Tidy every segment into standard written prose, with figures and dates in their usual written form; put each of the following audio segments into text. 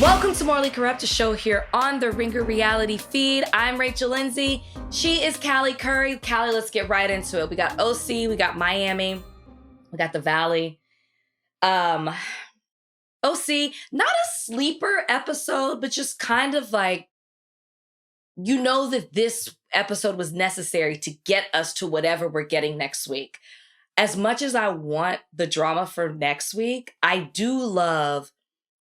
Welcome to Morally Corrupt, a show here on the Ringer Reality feed. I'm Rachel Lindsay. She is Callie Curry. Callie, let's get right into it. We got OC, we got Miami, we got the Valley. OC, not a sleeper episode, but just kind of like, you know that this episode was necessary to get us to whatever we're getting next week. As much as I want the drama for next week, I do love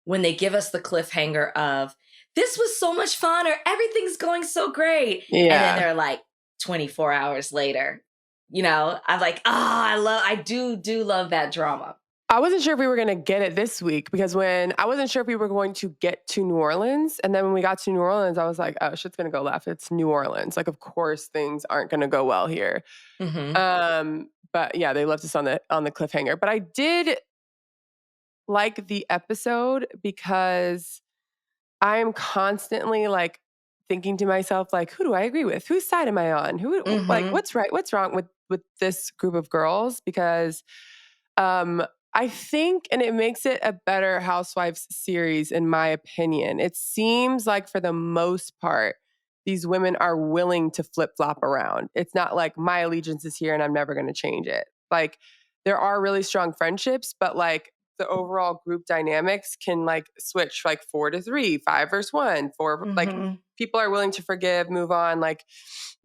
when they give us the cliffhanger of, this was so much fun, or everything's going so great. Yeah. And then they're like 24 hours later, you know, I'm like, I do love that drama. I wasn't sure if we were going to get it this week because I wasn't sure if we were going to get to New Orleans. And then when we got to New Orleans, I was like, oh, shit's going to go left. It's New Orleans. Like, of course, things aren't going to go well here. Mm-hmm. But yeah, they left us on the cliffhanger. But I did like the episode because I am constantly like thinking to myself, like, who do I agree with? Whose side am I on? Like, what's right? What's wrong with this group of girls? Because I think, and it makes it a better Housewives series, in my opinion. It seems like for the most part, these women are willing to flip-flop around. It's not like my allegiance is here and I'm never going to change it. Like, there are really strong friendships, but like the overall group dynamics can like switch like 4-3, 5-1, 4. Mm-hmm. Like, people are willing to forgive, move on. Like,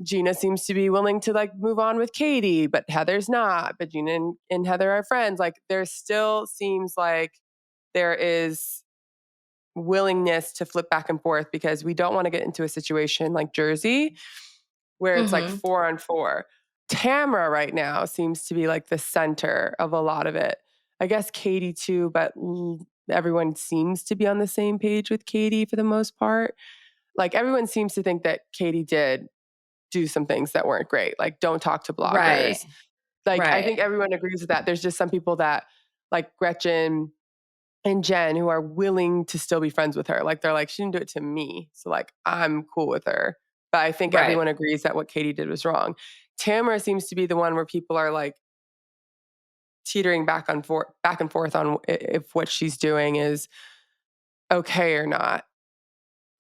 Gina seems to be willing to like move on with Katie, but Heather's not. But Gina and Heather are friends. Like, there still seems like there is willingness to flip back and forth because we don't want to get into a situation like Jersey where it's like 4-on-4. Tamara right now seems to be like the center of a lot of it. I guess Katie too, but everyone seems to be on the same page with Katie for the most part. Like, everyone seems to think that Katie did do some things that weren't great. Like, don't talk to bloggers. Right. Like, right. I think everyone agrees with that. There's just some people that, like Gretchen and Jenn, who are willing to still be friends with her. Like, they're like, she didn't do it to me, so like, I'm cool with her. But I think everyone agrees that what Katie did was wrong. Tamara seems to be the one where people are like teetering back and forth on if what she's doing is okay or not.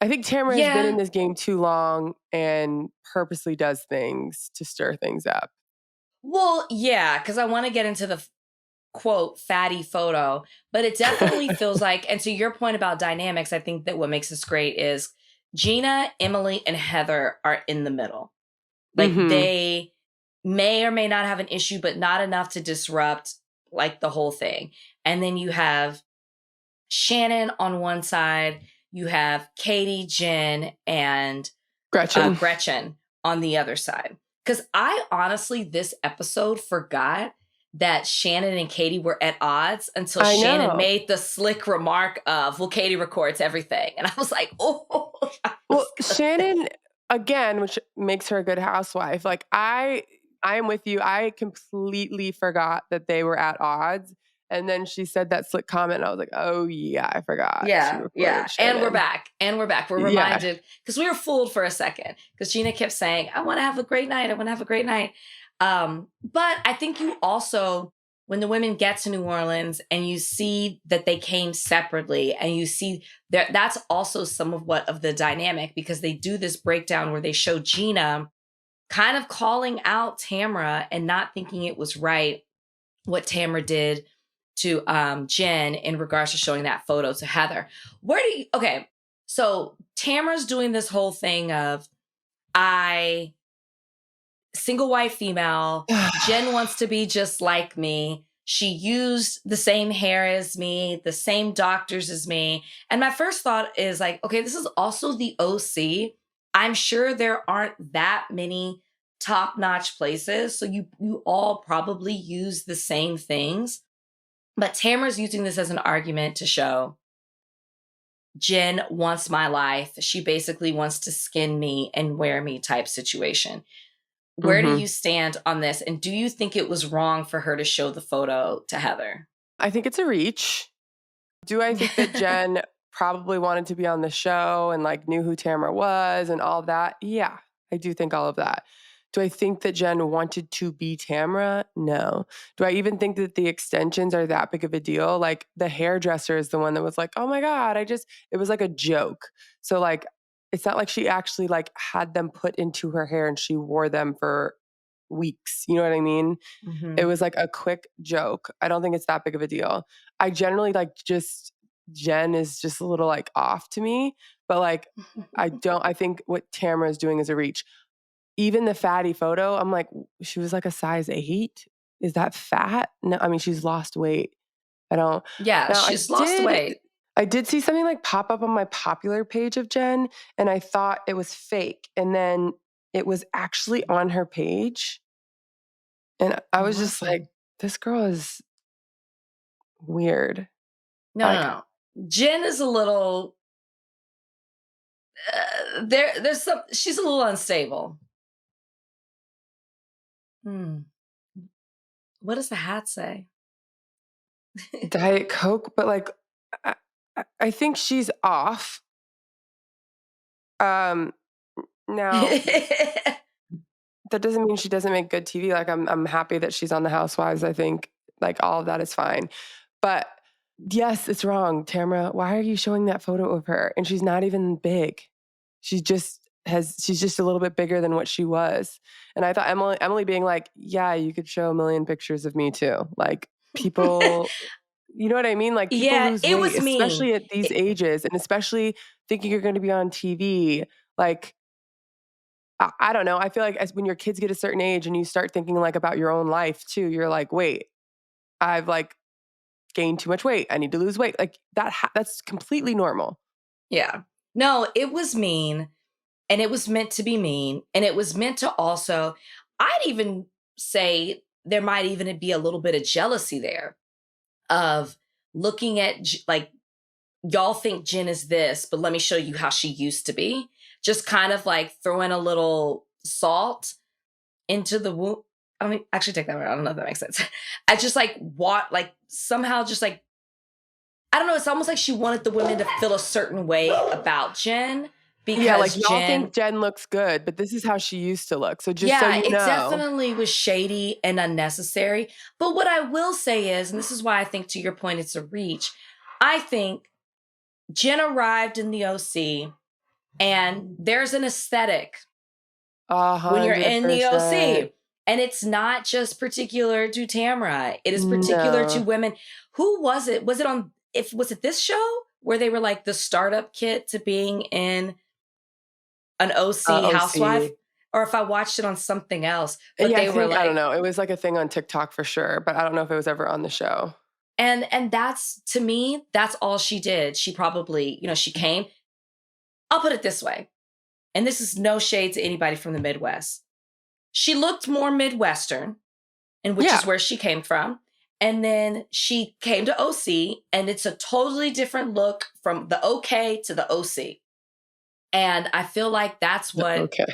I think Tamara has been in this game too long and purposely does things to stir things up. Well, yeah, because I want to get into the quote fatty photo, but it definitely feels like, and to your point about dynamics, I think that what makes this great is Gina, Emily, and Heather are in the middle. Like, they may or may not have an issue, but not enough to disrupt like the whole thing. And then you have Shannon on one side, you have Katie, Jenn, and Gretchen on the other side. Because I honestly, this episode, forgot that Shannon and Katie were at odds until Shannon made the slick remark of, well, Katie records everything. And I was like, oh. Well, Shannon, again, which makes her a good housewife. Like, I am with you. I completely forgot that they were at odds. And then she said that slick comment, and I was like, oh, yeah, I forgot. Yeah. And we're back. We're reminded, because we were fooled for a second, because Gina kept saying, I want to have a great night. But I think you also, when the women get to New Orleans and you see that they came separately, and you see that's also some of the dynamic, because they do this breakdown where they show Gina kind of calling out Tamra and not thinking it was right what Tamra did to Jenn in regards to showing that photo to Heather. So Tamra's doing this whole thing of, single white female, Jenn wants to be just like me. She used the same hair as me, the same doctors as me. And my first thought is like, okay, this is also the OC. I'm sure there aren't that many top-notch places, so you all probably use the same things. But Tamara's using this as an argument to show Jenn wants my life. She basically wants to skin me and wear me type situation. Where do you stand on this? And do you think it was wrong for her to show the photo to Heather? I think it's a reach. Do I think that Jenn probably wanted to be on the show and like knew who Tamara was and all of that? Yeah, I do think all of that. Do I think that Jenn wanted to be Tamra? No. Do I even think that the extensions are that big of a deal? Like the hairdresser is the one that was like, oh my God, it was like a joke. So like, it's not like she actually like had them put into her hair and she wore them for weeks. You know what I mean? It was like a quick joke. I don't think it's that big of a deal. I generally like just Jenn is just a little like off to me, but like I think what Tamara is doing is a reach. Even the fatty photo, I'm like, she was like a size 8. Is that fat? No, I mean, she's lost weight. I don't. Yeah, Now she's lost weight. I did see something like pop up on my popular page of Jenn, and I thought it was fake. And then it was actually on her page. And I was just like, this girl is weird. No, Like, no. Jenn is a little there's some she's a little unstable. What does the hat say? Diet Coke, but like I think she's off. Now that doesn't mean she doesn't make good TV. Like I'm happy that she's on the Housewives. I think like all of that is fine. But yes, it's wrong, Tamara. Why are you showing that photo of her? And she's not even big. She's just a little bit bigger than what she was. And I thought Emily being like, yeah, you could show a million pictures of me too. Like people, you know what I mean? Like people lose it weight, was especially mean. at these ages, and especially thinking you're going to be on TV. Like, I don't know. I feel like as when your kids get a certain age and you start thinking like about your own life too, you're like, wait, I've like gained too much weight. I need to lose weight. Like that's completely normal. Yeah. No, it was mean, and it was meant to be mean, and it was meant to also, I'd even say there might even be a little bit of jealousy there of looking at like, y'all think Jenn is this, but let me show you how she used to be. Just kind of like throwing a little salt into the wound. I mean, actually take that out. I don't know if that makes sense. I just like somehow just like, I don't know. It's almost like she wanted the women to feel a certain way about Jenn because yeah, like y'all think Jenn looks good, but this is how she used to look. So just so you know. It definitely was shady and unnecessary. But what I will say is, and this is why I think to your point, it's a reach. I think Jenn arrived in the OC and there's an aesthetic 100%. when you're in the OC. And it's not just particular to Tamra. It is particular to women. Who was it? Was it this show where they were like the startup kit to being in an OC housewife? Or if I watched it on something else. But yeah, they were like, I don't know. It was like a thing on TikTok for sure, but I don't know if it was ever on the show. And that's, to me, that's all she did. She probably, she came. I'll put it this way. And this is no shade to anybody from the Midwest. She looked more Midwestern, and which is where she came from. And then she came to OC, and it's a totally different look from the OK to the OC. And I feel like that's what... Okay.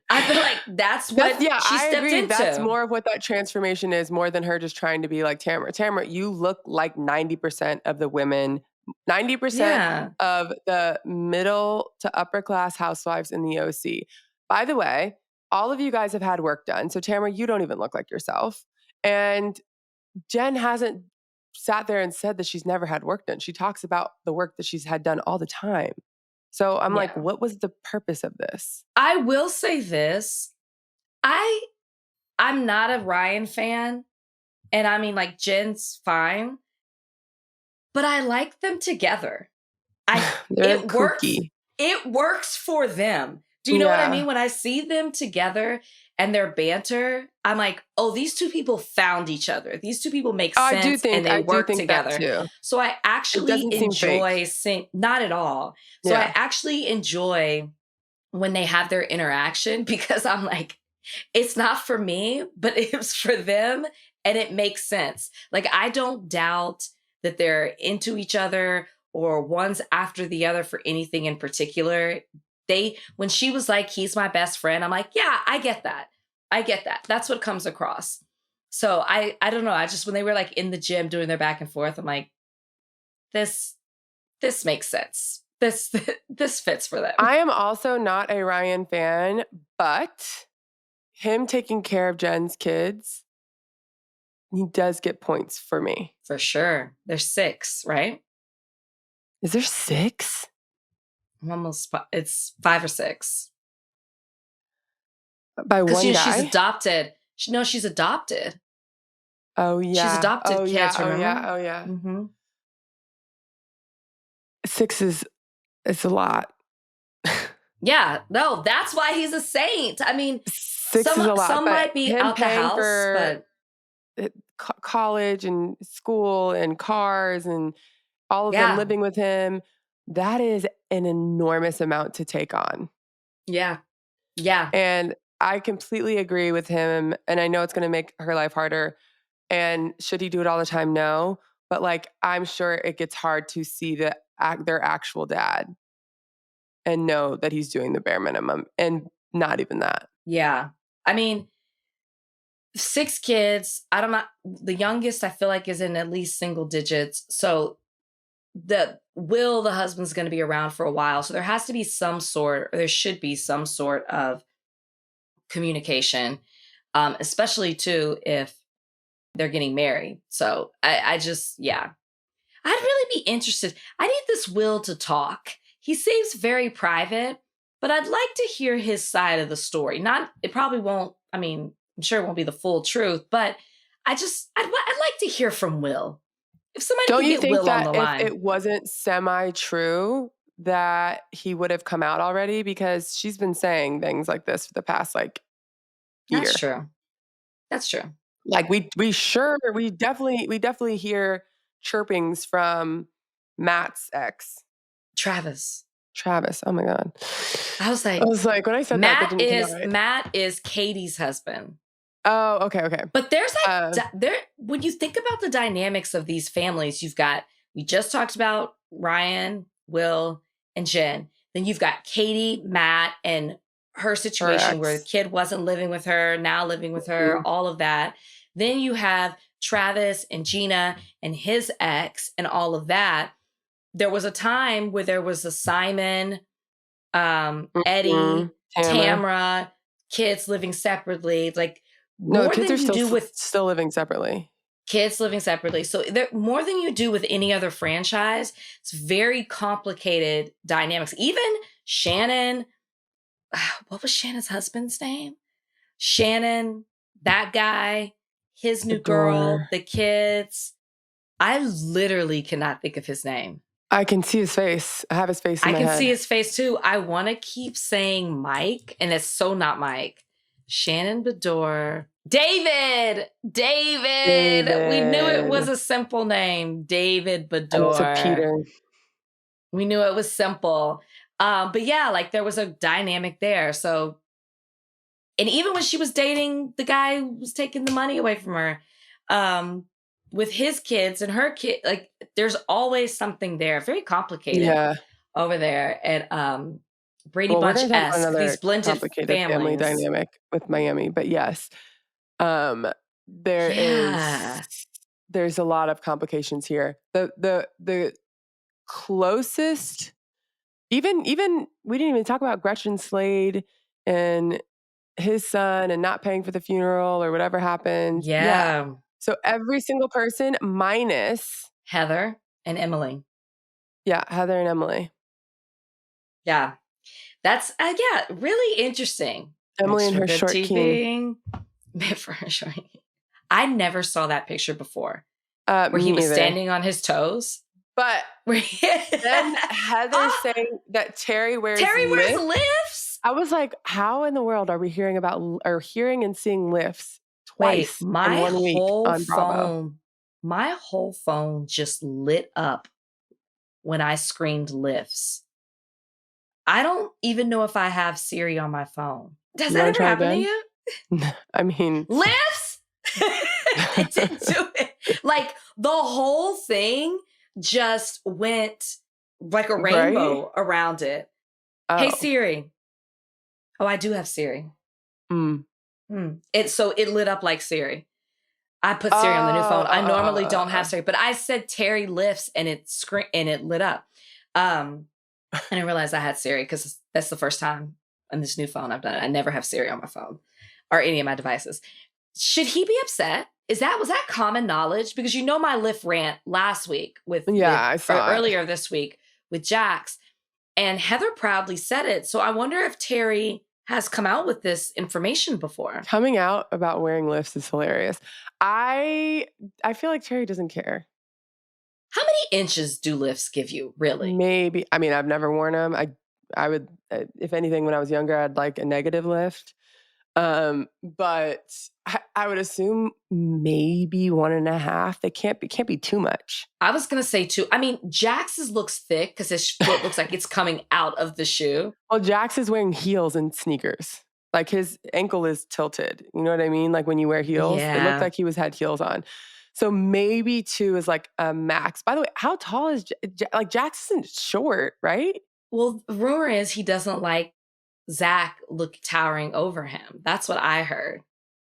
I feel like that's what she stepped into. That's more of what that transformation is, more than her just trying to be like Tamara. Tamara, you look like 90% of the women, 90% of the middle to upper class housewives in the OC. By the way, all of you guys have had work done. So Tamara, you don't even look like yourself. And Jenn hasn't sat there and said that she's never had work done. She talks about the work that she's had done all the time. So I'm like, what was the purpose of this? I will say this. I'm not a Ryan fan. And I mean, like, Jen's fine. But I like them together. It works for them. Do you know what I mean? When I see them together and their banter, I'm like, oh, these two people found each other. These two people make sense and they work together. So I actually enjoy not at all. So I actually enjoy when they have their interaction because I'm like, it's not for me, but it's for them and it makes sense. Like, I don't doubt that they're into each other or one's after the other for anything in particular. When she was like, he's my best friend, I'm like, yeah, I get that. That's what comes across. So I don't know. I just, when they were like in the gym doing their back and forth, I'm like, this makes sense. This fits for them. I am also not a Ryan fan, but him taking care of Jen's kids, he does get points for me. For sure. There's 6, right? Is there 6? It's 5 or 6. By one guy? She's adopted. She's adopted. Oh, yeah. She's adopted kids, remember? Oh, yeah. Mm-hmm. 6 is a lot. Yeah, no, that's why he's a saint. I mean, 6 is a lot. Some might be out the house, but college and school and cars and all of them living with him, that is an enormous amount to take on. Yeah. Yeah. And I completely agree with him. And I know it's going to make her life harder. And should he do it all the time? No. But like, I'm sure it gets hard to see their actual dad and know that he's doing the bare minimum and not even that. Yeah. I mean, 6 kids. I don't know. The youngest I feel like is in at least single digits. So the husband's going to be around for a while. So there has to be there should be some sort of communication, especially too, if they're getting married. So I'd really be interested. I need this Will to talk. He seems very private, but I'd like to hear his side of the story. It probably won't, I mean, I'm sure it won't be the full truth, but I'd like to hear from Will. If somebody don't could you get think Will that on the line. If it wasn't semi-true, that he would have come out already? Because she's been saying things like this for the past year. That's true. That's true. Like we definitely hear chirpings from Matt's ex, Travis. Oh my God. I was like, when I said that didn't come right. Matt is Katie's husband. Oh, okay. But there's when you think about the dynamics of these families, we just talked about Ryan, Will, and Jen. Then you've got Katie, Matt, and her situation where the kid wasn't living with her, now living with her, all of that. Then you have Travis and Gina and his ex and all of that. There was a time where there was a Simon, Eddie, Tamara, kids living separately. Like, no, kids are still living separately. Kids living separately. So more than you do with any other franchise, it's very complicated dynamics. Even Shannon, what was Shannon's husband's name? Shannon, that guy, his new girl, the kids. I literally cannot think of his name. I can see his face. I have his face in my head. I can see his face too. I want to keep saying Mike, and it's so not Mike. Shannon Bedore. David. We knew it was a simple name. David Bedore. It's a Peter. We knew it was simple. But yeah, like there was a dynamic there. So, and even when she was dating the guy who was taking the money away from her, with his kids and her kid, like there's always something there. Very complicated over there at Brady Bunch esque. These blended complicated family dynamic with Miami. But yes, there's a lot of complications here. The closest, even we didn't even talk about Gretchen Slade and his son and not paying for the funeral or whatever happened. Yeah. So every single person minus Heather and Emily. Yeah, Heather and Emily. Yeah. That's really interesting. Emily and her short king. For her short king. I never saw that picture before. Where he was standing on his toes. But then Heather saying that Terry wears lifts. I was like, how in the world are we hearing and seeing lifts twice in 1 week on Bravo? My whole phone just lit up when I screamed lifts. I don't even know if I have Siri on my phone. Does that ever happen to you? I mean, lifts? It didn't do it. Like the whole thing just went like a rainbow around it. Oh. Hey Siri. Oh, I do have Siri. It lit up like Siri. I put Siri on the new phone. I normally don't have Siri, but I said Terry lifts and it lit up. And I realized I had Siri because that's the first time on this new phone I've done it. I never have Siri on my phone. or any of my devices. Should he be upset? Was that common knowledge? Because you know my Lyft rant last week I saw it. earlier this week with Jax, and Heather proudly said it. So I wonder if Terry has come out with this information before. Coming out about wearing lifts is hilarious. I feel like Terry doesn't care. How many inches do lifts give you, really? Maybe. I mean, I've never worn them. I would, if anything, when I was younger, I'd like a negative lift. But I would assume maybe 1.5. They can't be too much. I was gonna say 2. I mean, Jax's looks thick because his foot looks like it's coming out of the shoe. Well, Jax is wearing heels and sneakers. Like his ankle is tilted. You know what I mean? Like when you wear heels, it looked like he had heels on. So maybe 2 is like a max. By the way, how tall is like Jax isn't short, right? Well, the rumor is he doesn't like Zach towering over him. That's what I heard.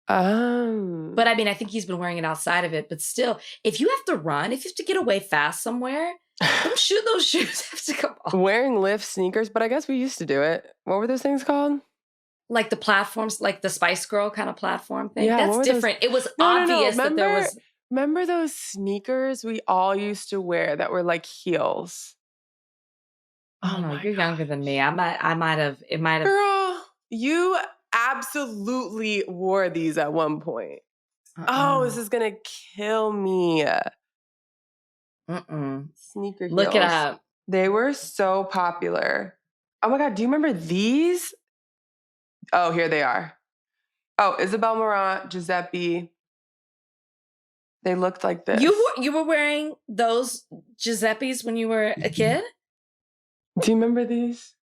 But I mean, I think he's been wearing it outside of it. But still, if you have to run, if you have to get away fast somewhere, those shoes have to come off. Wearing lift sneakers, but I guess we used to do it. What were those things called? Like the platforms, like the Spice Girl kind of platform thing. Yeah, that's different. It was obvious that there was. Remember those sneakers we all used to wear that were like heels? Oh no, you're younger than me. It might have. Girl, you absolutely wore these at one point. Oh, this is gonna kill me. Sneaker heels. Look it up. They were so popular. Oh my God, do you remember these? Oh, here they are. Oh, Isabel Marant, Giuseppe. They looked like this. You were wearing those Giuseppes when you were a kid? Do you remember these?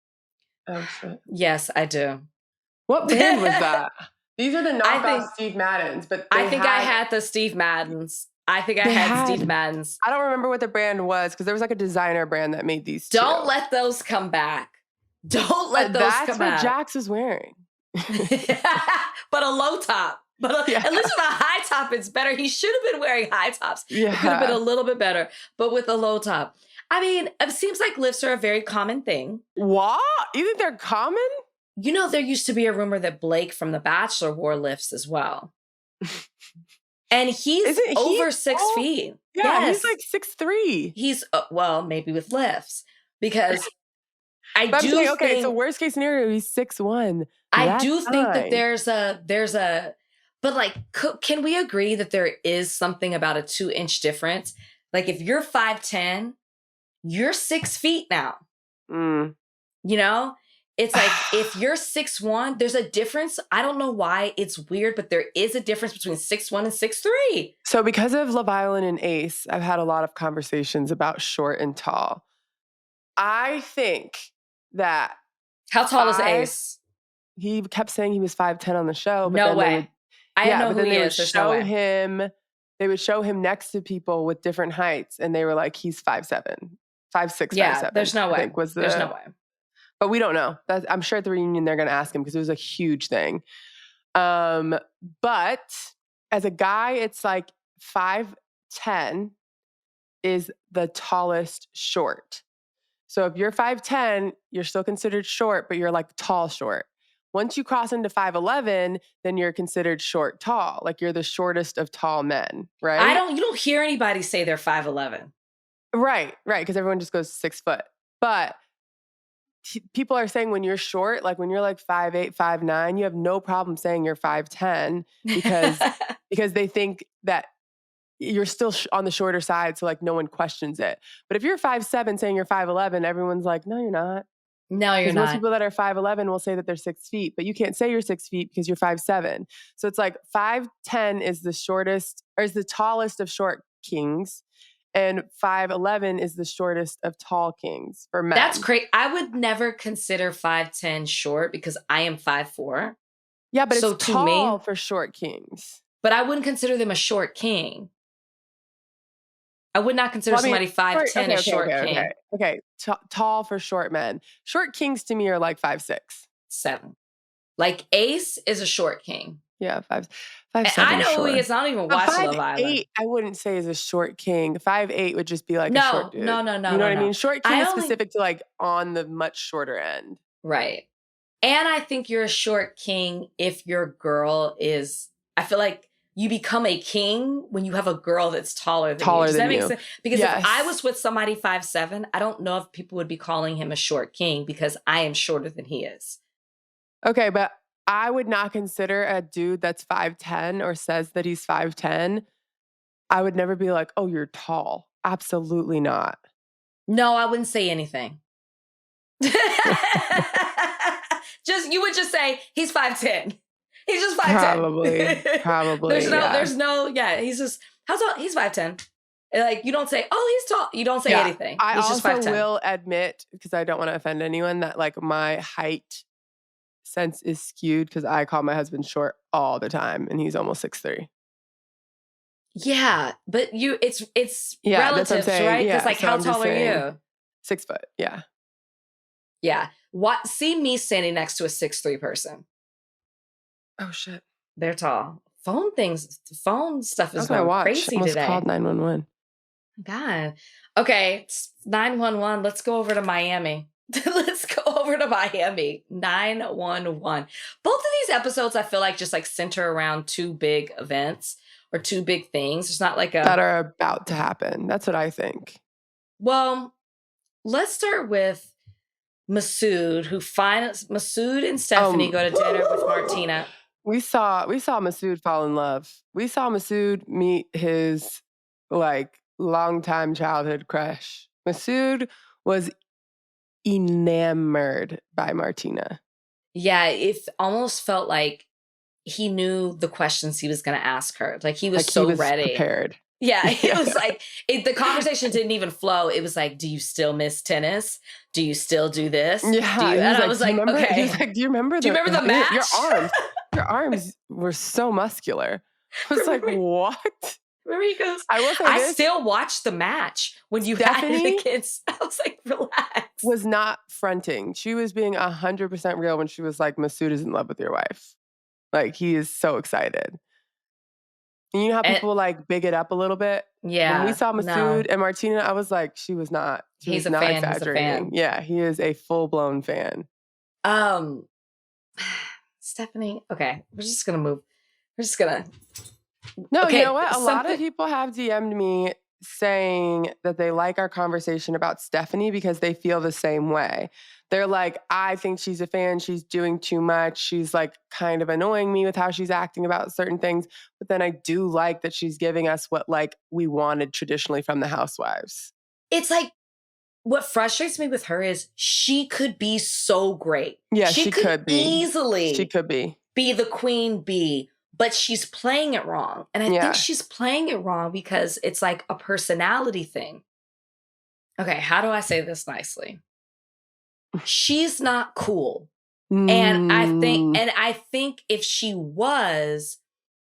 Oh, shit. Yes, I do. What brand was that? These are the knockoff Steve Maddens, but I think I had the Steve Maddens. I had Steve Maddens. I don't remember what the brand was because there was like a designer brand that made these. Don't let those come back. Don't let those come back. That's what Jax was wearing. But a low top. But at least with a high top, it's better. He should have been wearing high tops. Yeah. It could have been a little bit better, but with a low top. I mean, it seems like lifts are a very common thing. What? You think they're common? You know, there used to be a rumor that Blake from The Bachelor wore lifts as well. And he's over 6 feet. Yeah, he's like 6'3". He's, well, maybe with lifts. Because I do think... Okay, so worst case scenario, he's 6'1". I do think that there's a... But like, can we agree that there is something about a 2-inch difference? Like if you're 5'10", you're 6 feet now. You know? It's like if you're 6'1", there's a difference. I don't know why it's weird, but there is a difference between 6'1" and 6'3". So because of Love Island and Ace, I've had a lot of conversations about short and tall. I think that... How tall is Ace? He kept saying he was 5'10" on the show. But no way. I don't know who he is. There's no way. They would show him next to people with different heights, and they were like, he's 5'7", 5'6", yeah, 5'7". There's no way. There's no way. But we don't know. I'm sure at the reunion they're going to ask him because it was a huge thing. But as a guy, it's like 5'10" is the tallest short. So if you're 5'10", you're still considered short, but you're like tall short. Once you cross into 5'11", then you're considered short tall. Like you're the shortest of tall men, right? You don't hear anybody say they're 5'11". Right, because everyone just goes 6 foot. But people are saying when you're short, like when you're like 5'8", 5'9", you have no problem saying you're 5'10" because they think that you're still on the shorter side, so like no one questions it. But if you're 5'7" saying you're 5'11", everyone's like, no, you're not. No, you're not. Most people that are 5'11" will say that they're 6 feet, but you can't say you're 6 feet because you're 5'7". So it's like 5'10" is the shortest, or is the tallest of short kings, and 5'11" is the shortest of tall kings for men. That's great. I would never consider 5'10" short because I am 5'4". Yeah, but so it's tall for short kings. But I wouldn't consider them a short king. I would not consider somebody 5'10" a short king. Okay. Tall for short men. Short kings to me are like 5'6". 7. Like Ace is a short king. Yeah, 5'7". I know who he is. I don't even watch Love Island. 5'8", I wouldn't say is a short king. 5'8" would just be like a short dude. No. You know what I mean? Short king is specific to like on the much shorter end. Right. And I think you're a short king if your girl is, I feel like you become a king when you have a girl that's taller than you. Does that make sense? Because if I was with somebody 5'7", I don't know if people would be calling him a short king because I am shorter than he is. Okay, but I would not consider a dude that's 5'10" or says that he's 5'10". I would never be like, oh, you're tall. Absolutely not. No, I wouldn't say anything. You would just say he's 5'10". He's just 5'10". Probably. There's no, he's just, how's tall? He's 5'10". Like, you don't say, oh, he's tall. You don't say anything. I he's also just 5'10". will admit, because I don't want to offend anyone, that like my height sense is skewed because I call my husband short all the time and he's almost 6'3". Yeah, but it's relative, right? Because like, so how tall are you? 6 foot. Yeah. Yeah. See me standing next to a 6'3" person. Oh shit. They're tall. Phone stuff is going crazy almost today. Called 911. God. Okay, 911. Let's go over to Miami. 911. Both of these episodes, I feel like, just like center around two big events or two big things. It's not like that are about to happen. That's what I think. Well, let's start with Masood, Masood and Stephanie go to dinner with Martina. We saw Masood fall in love. We saw Masood meet his like longtime childhood crush. Masood was enamored by Martina. Yeah, it almost felt like he knew the questions he was going to ask her. Like he was ready. Prepared. Yeah, it was like the conversation didn't even flow. It was like, do you still miss tennis? Do you still do this? Yeah, and I was like, okay. He was like, do you remember the match? Your arms were so muscular. I was like, what? Remember he goes, I still watched the match when you had the kids. I was like, relax. Was not fronting. She was being 100% real when she was like, Masood is in love with your wife. Like, he is so excited. And you know how people like big it up a little bit? Yeah. When we saw Masood and Martina, I was like, she was not. He's a fan. Exaggerating. Yeah, he is a full-blown fan. Stephanie, okay, we're just gonna move. We're just gonna. No, okay, you know what? A lot of people have DM'd me saying that they like our conversation about Stephanie because they feel the same way. They're like, I think she's a fan. She's doing too much. She's like kind of annoying me with how she's acting about certain things. But then I do like that she's giving us what like we wanted traditionally from the Housewives. It's like, what frustrates me with her is she could be so great. Yeah, she could be. Easily. She could be the queen bee, but she's playing it wrong. And I think she's playing it wrong because it's like a personality thing. Okay, how do I say this nicely? She's not cool. And I think if she was,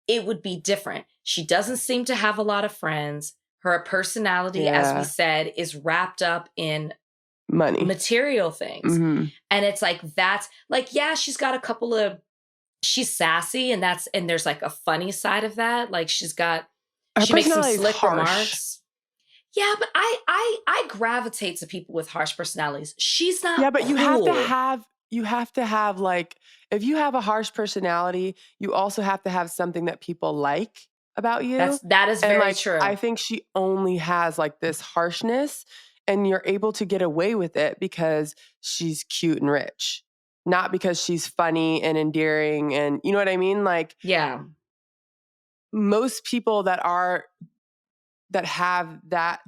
it would be different. She doesn't seem to have a lot of friends. Her personality, as we said, is wrapped up in money, material things. Mm-hmm. And it's like, that's like, yeah, she's got a couple of, she's sassy and there's like a funny side of that. Like she makes some slick remarks. Yeah, but I gravitate to people with harsh personalities. She's not. Yeah, but cool. you have to have like, if you have a harsh personality, you also have to have something that people like about you. That is very true. I think she only has like this harshness and you're able to get away with it because she's cute and rich, not because she's funny and endearing. And you know what I mean? Like, yeah, most people that have that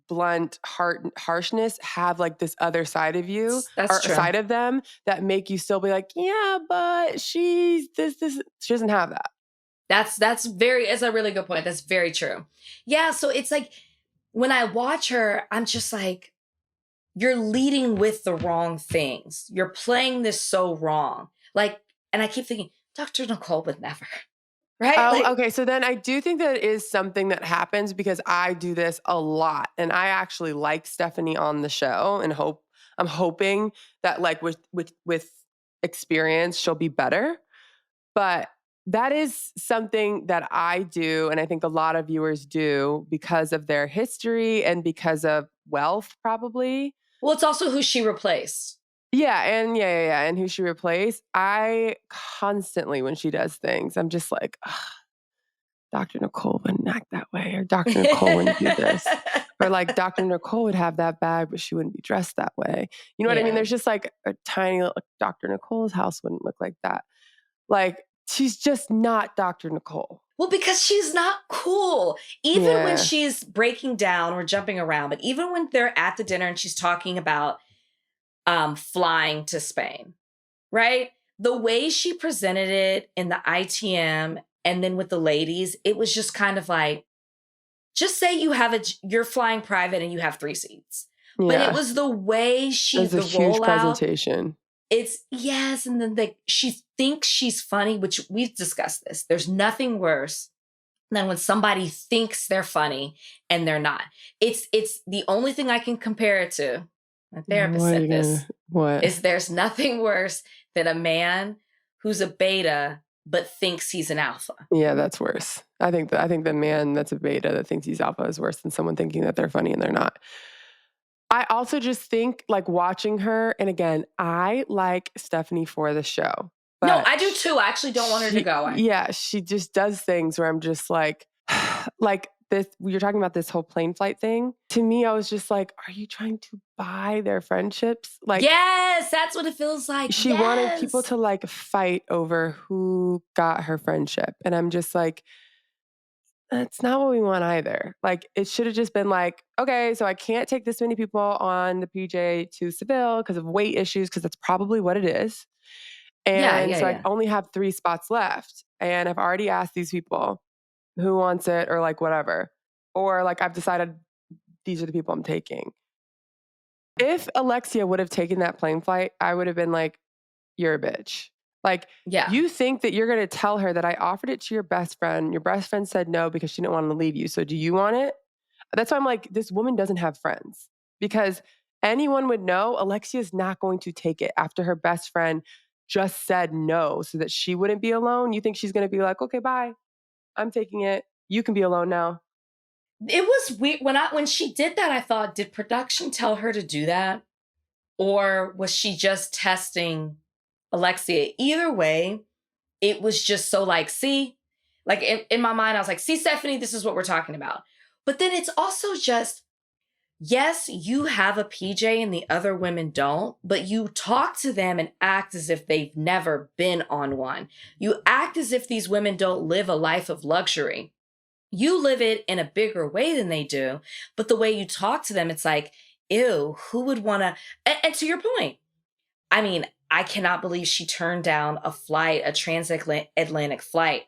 blunt harshness have like this other side of you side of them that make you still be like, yeah, but she's this, she doesn't have that. That's a really good point. That's very true. Yeah. So it's like when I watch her, I'm just like, you're leading with the wrong things. You're playing this so wrong. Like, and I keep thinking, Dr. Nicole would never. Right? Okay. So then I do think that it is something that happens because I do this a lot. And I actually like Stephanie on the show and I'm hoping that like with experience, she'll be better. But that is something that I do, and I think a lot of viewers do because of their history and because of wealth, probably. Well, it's also who she replaced. Yeah, and yeah, and who she replaced. I constantly, when she does things, I'm just like, "Ugh, Dr. Nicole wouldn't act that way, or Dr. Nicole wouldn't do this, or like Dr. Nicole would have that bag, but she wouldn't be dressed that way." You know what I mean? Yeah. There's just like a tiny little, Dr. Nicole's house wouldn't look like that. Like, she's just not Dr. Nicole. Well, because she's not cool. Even when Yeah. she's breaking down or jumping around, but even when they're at the dinner and she's talking about flying to Spain, right? The way she presented it in the ITM and then with the ladies, it was just kind of like, just say you're flying private and you have 3 seats. But it Yeah. was the way It was a the huge rollout. presentation. It's yes, and then she thinks she's funny, which we've discussed this. There's nothing worse than when somebody thinks they're funny and they're not. It's the only thing I can compare it to. My therapist What are you said this. What? Is there's nothing worse than a man who's a beta but thinks he's an alpha. Yeah, that's worse. I think the man that's a beta that thinks he's alpha is worse than someone thinking that they're funny and they're not. I also just think, like, watching her, and again, I like Stephanie for the show. No, I do too. I actually don't want her to go. Yeah, she just does things where I'm just like this. You're talking about this whole plane flight thing. To me, I was just like, are you trying to buy their friendships? Like, yes, that's what it feels like. she wanted people to like fight over who got her friendship. And I'm just like, that's not what we want either. Like, it should have just been like, okay, so I can't take this many people on the PJ to Seville because of weight issues, because that's probably what it is. And so I only have 3 spots left. And I've already asked these people who wants it, or like whatever. Or like, I've decided these are the people I'm taking. If Alexia would have taken that plane flight, I would have been like, you're a bitch. Like, you think that you're going to tell her that I offered it to your best friend. Your best friend said no because she didn't want to leave you. So do you want it? That's why I'm like, this woman doesn't have friends, because anyone would know Alexia's not going to take it after her best friend just said no so that she wouldn't be alone. You think she's going to be like, okay, bye. I'm taking it. You can be alone now. It was weird when she did that. I thought, did production tell her to do that, or was she just testing Alexia? Either way, it was just so like, see, like in my mind, I was like, see, Stephanie, this is what we're talking about. But then it's also just, yes, you have a PJ and the other women don't, but you talk to them and act as if they've never been on one. You act as if these women don't live a life of luxury. You live it in a bigger way than they do, but the way you talk to them, it's like, ew, who would want to? And to your point, I mean, I cannot believe she turned down a transatlantic flight.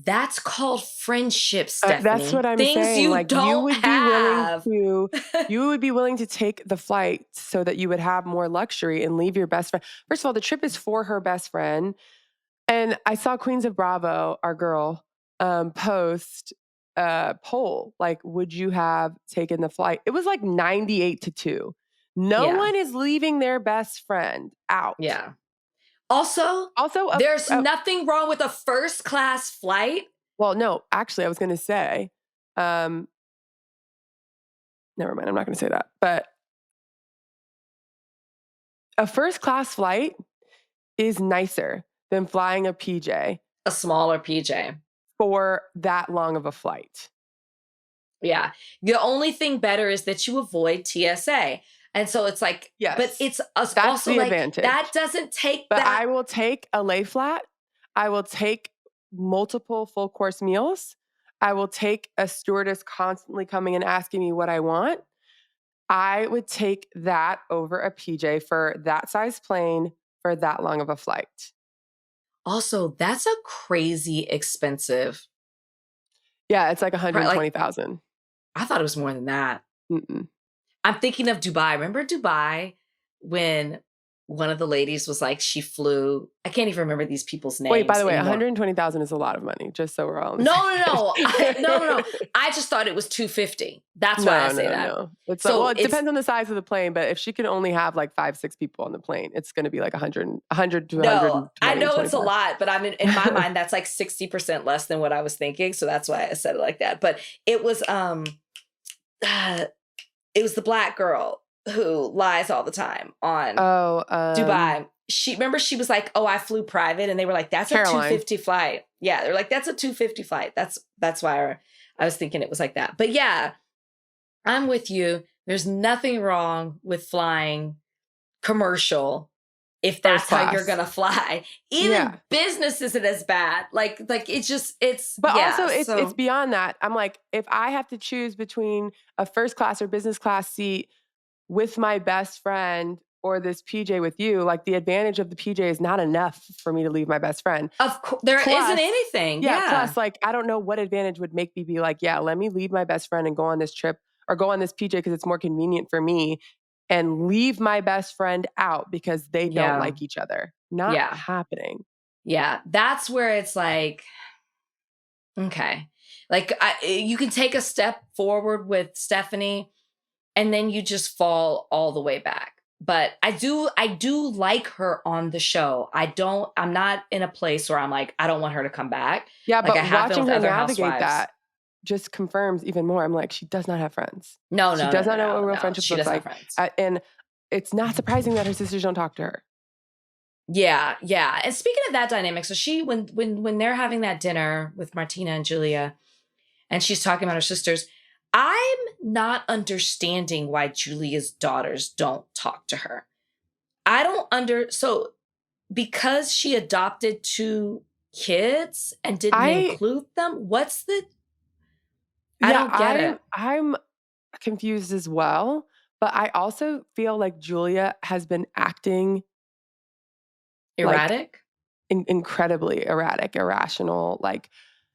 That's called friendship, Stephanie. That's what I'm Things saying. you like, don't you would have. be willing to, you would be willing to take the flight so that you would have more luxury and leave your best friend. First of all, the trip is for her best friend. And I saw Queens of Bravo, our girl, post a poll, like, would you have taken the flight? It was like 98-2. No one is leaving their best friend out. Yeah. Also, there's nothing wrong with a first class flight. Well, no, actually, I was going to say, never mind, I'm not going to say that. But a first class flight is nicer than flying a PJ. A smaller PJ. For that long of a flight. Yeah. The only thing better is that you avoid TSA. And so it's like, yes, but it's that's also the like, advantage. that doesn't take but that. I will take a lay flat. I will take multiple full course meals. I will take a stewardess constantly coming and asking me what I want. I would take that over a PJ for that size plane for that long of a flight. Also, that's a crazy expensive. Yeah, it's like $120,000. I thought it was more than that. Mm-mm. I'm thinking of Dubai. Remember Dubai when one of the ladies was like, she flew. I can't even remember these people's names. Wait, by the way, $120,000 is a lot of money, just so we're all on the same. No. I just thought it was $250. That's why I say that. No. It's so it depends on the size of the plane, but if she can only have like 5-6 people on the plane, it's going to be like 100 to 120. No, I know it's a lot, but I mean, in my mind, that's like 60% less than what I was thinking. So that's why I said it like that. But it was the black girl. who lies all the time on Dubai. She was like, oh, I flew private. And they were like, that's Caroline. a 250 flight. Yeah. They're like, that's a 250 flight. That's why I was thinking it was like that. But yeah, I'm with you. There's nothing wrong with flying commercial if that's how you're gonna fly. Even business isn't as bad. Like it's but also it's beyond that. I'm like, if I have to choose between a first class or business class seat with my best friend or this PJ with you, like the advantage of the PJ is not enough for me to leave my best friend. Of course, there isn't anything. Yeah. Plus, like, I don't know what advantage would make me be like, yeah, let me leave my best friend and go on this trip or go on this PJ because it's more convenient for me, and leave my best friend out because they don't like each other. Not happening. Yeah. That's where it's like, okay. Like you can take a step forward with Stephanie and then you just fall all the way back. But I do like her on the show. I'm not in a place where I'm like, I don't want her to come back. Yeah, like but watching her navigate that just confirms even more. I'm like, she does not have friends. She does not know what real friendship looks like. And it's not surprising that her sisters don't talk to her. Yeah, yeah. And speaking of that dynamic, so she when they're having that dinner with Martina and Julia, and she's talking about her sisters, I'm not understanding why Julia's daughters don't talk to her. I don't so because she adopted 2 kids and didn't include them, what's the I don't get it. I'm confused as well, but I also feel like Julia has been acting erratic, like, incredibly erratic, irrational, like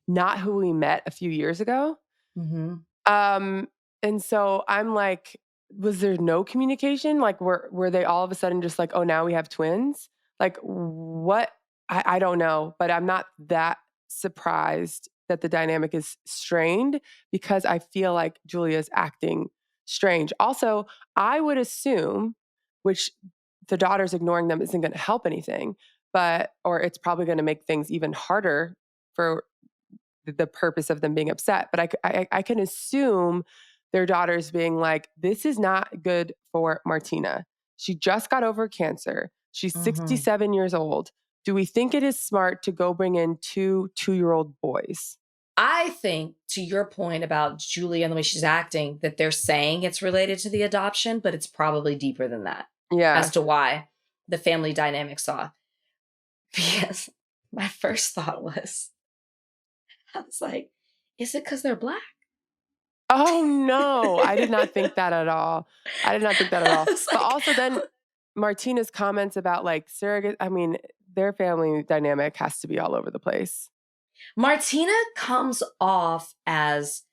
not who we met a few years ago. Mm-hmm. And so I'm like, was there no communication? Like, were they all of a sudden just like, oh, now we have twins? Like, what? I don't know, but I'm not that surprised that the dynamic is strained because I feel like Julia's acting strange. Also, I would assume, which the daughter's ignoring them isn't going to help anything, or it's probably going to make things even harder for the purpose of them being upset. But I can assume their daughters being like, this is not good for Martina. She just got over cancer. She's 67 years old. Do we think it is smart to go bring in 2 2-year-old boys? I think, to your point about Julia and the way she's acting, that they're saying it's related to the adoption, but it's probably deeper than that. Yeah. As to why the family dynamics off. Because my first thought was, I was like, is it because they're Black? Oh, no. I did not think that at all. But also then Martina's comments about like surrogate, I mean, their family dynamic has to be all over the place. Martina comes off as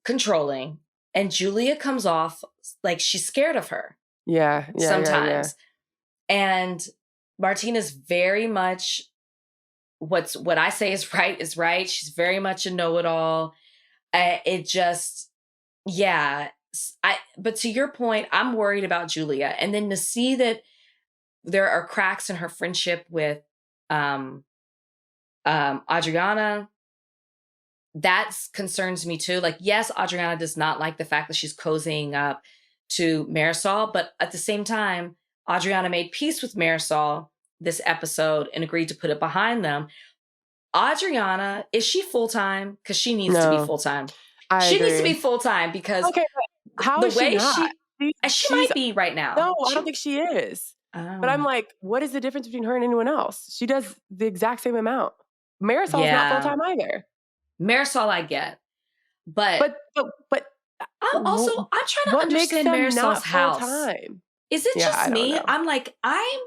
controlling and Julia comes off like she's scared of her. Yeah. Sometimes. Yeah. And Martina's very much what I say is right. She's very much a know-it-all. But to your point, I'm worried about Julia. And then to see that there are cracks in her friendship with Adriana, that concerns me too. Like, yes, Adriana does not like the fact that she's cozying up to Marisol, but at the same time, Adriana made peace with Marisol this episode and agreed to put it behind them. Adriana, is she full-time? Because she needs to be full-time. She needs to be full-time because how the is way she might be right now. No, I don't think she is. Oh. But I'm like, what is the difference between her and anyone else? She does the exact same amount. Marisol's not full-time either. Marisol, I get. But I'm trying to understand Marisol's house. Is it just me? I'm like, I'm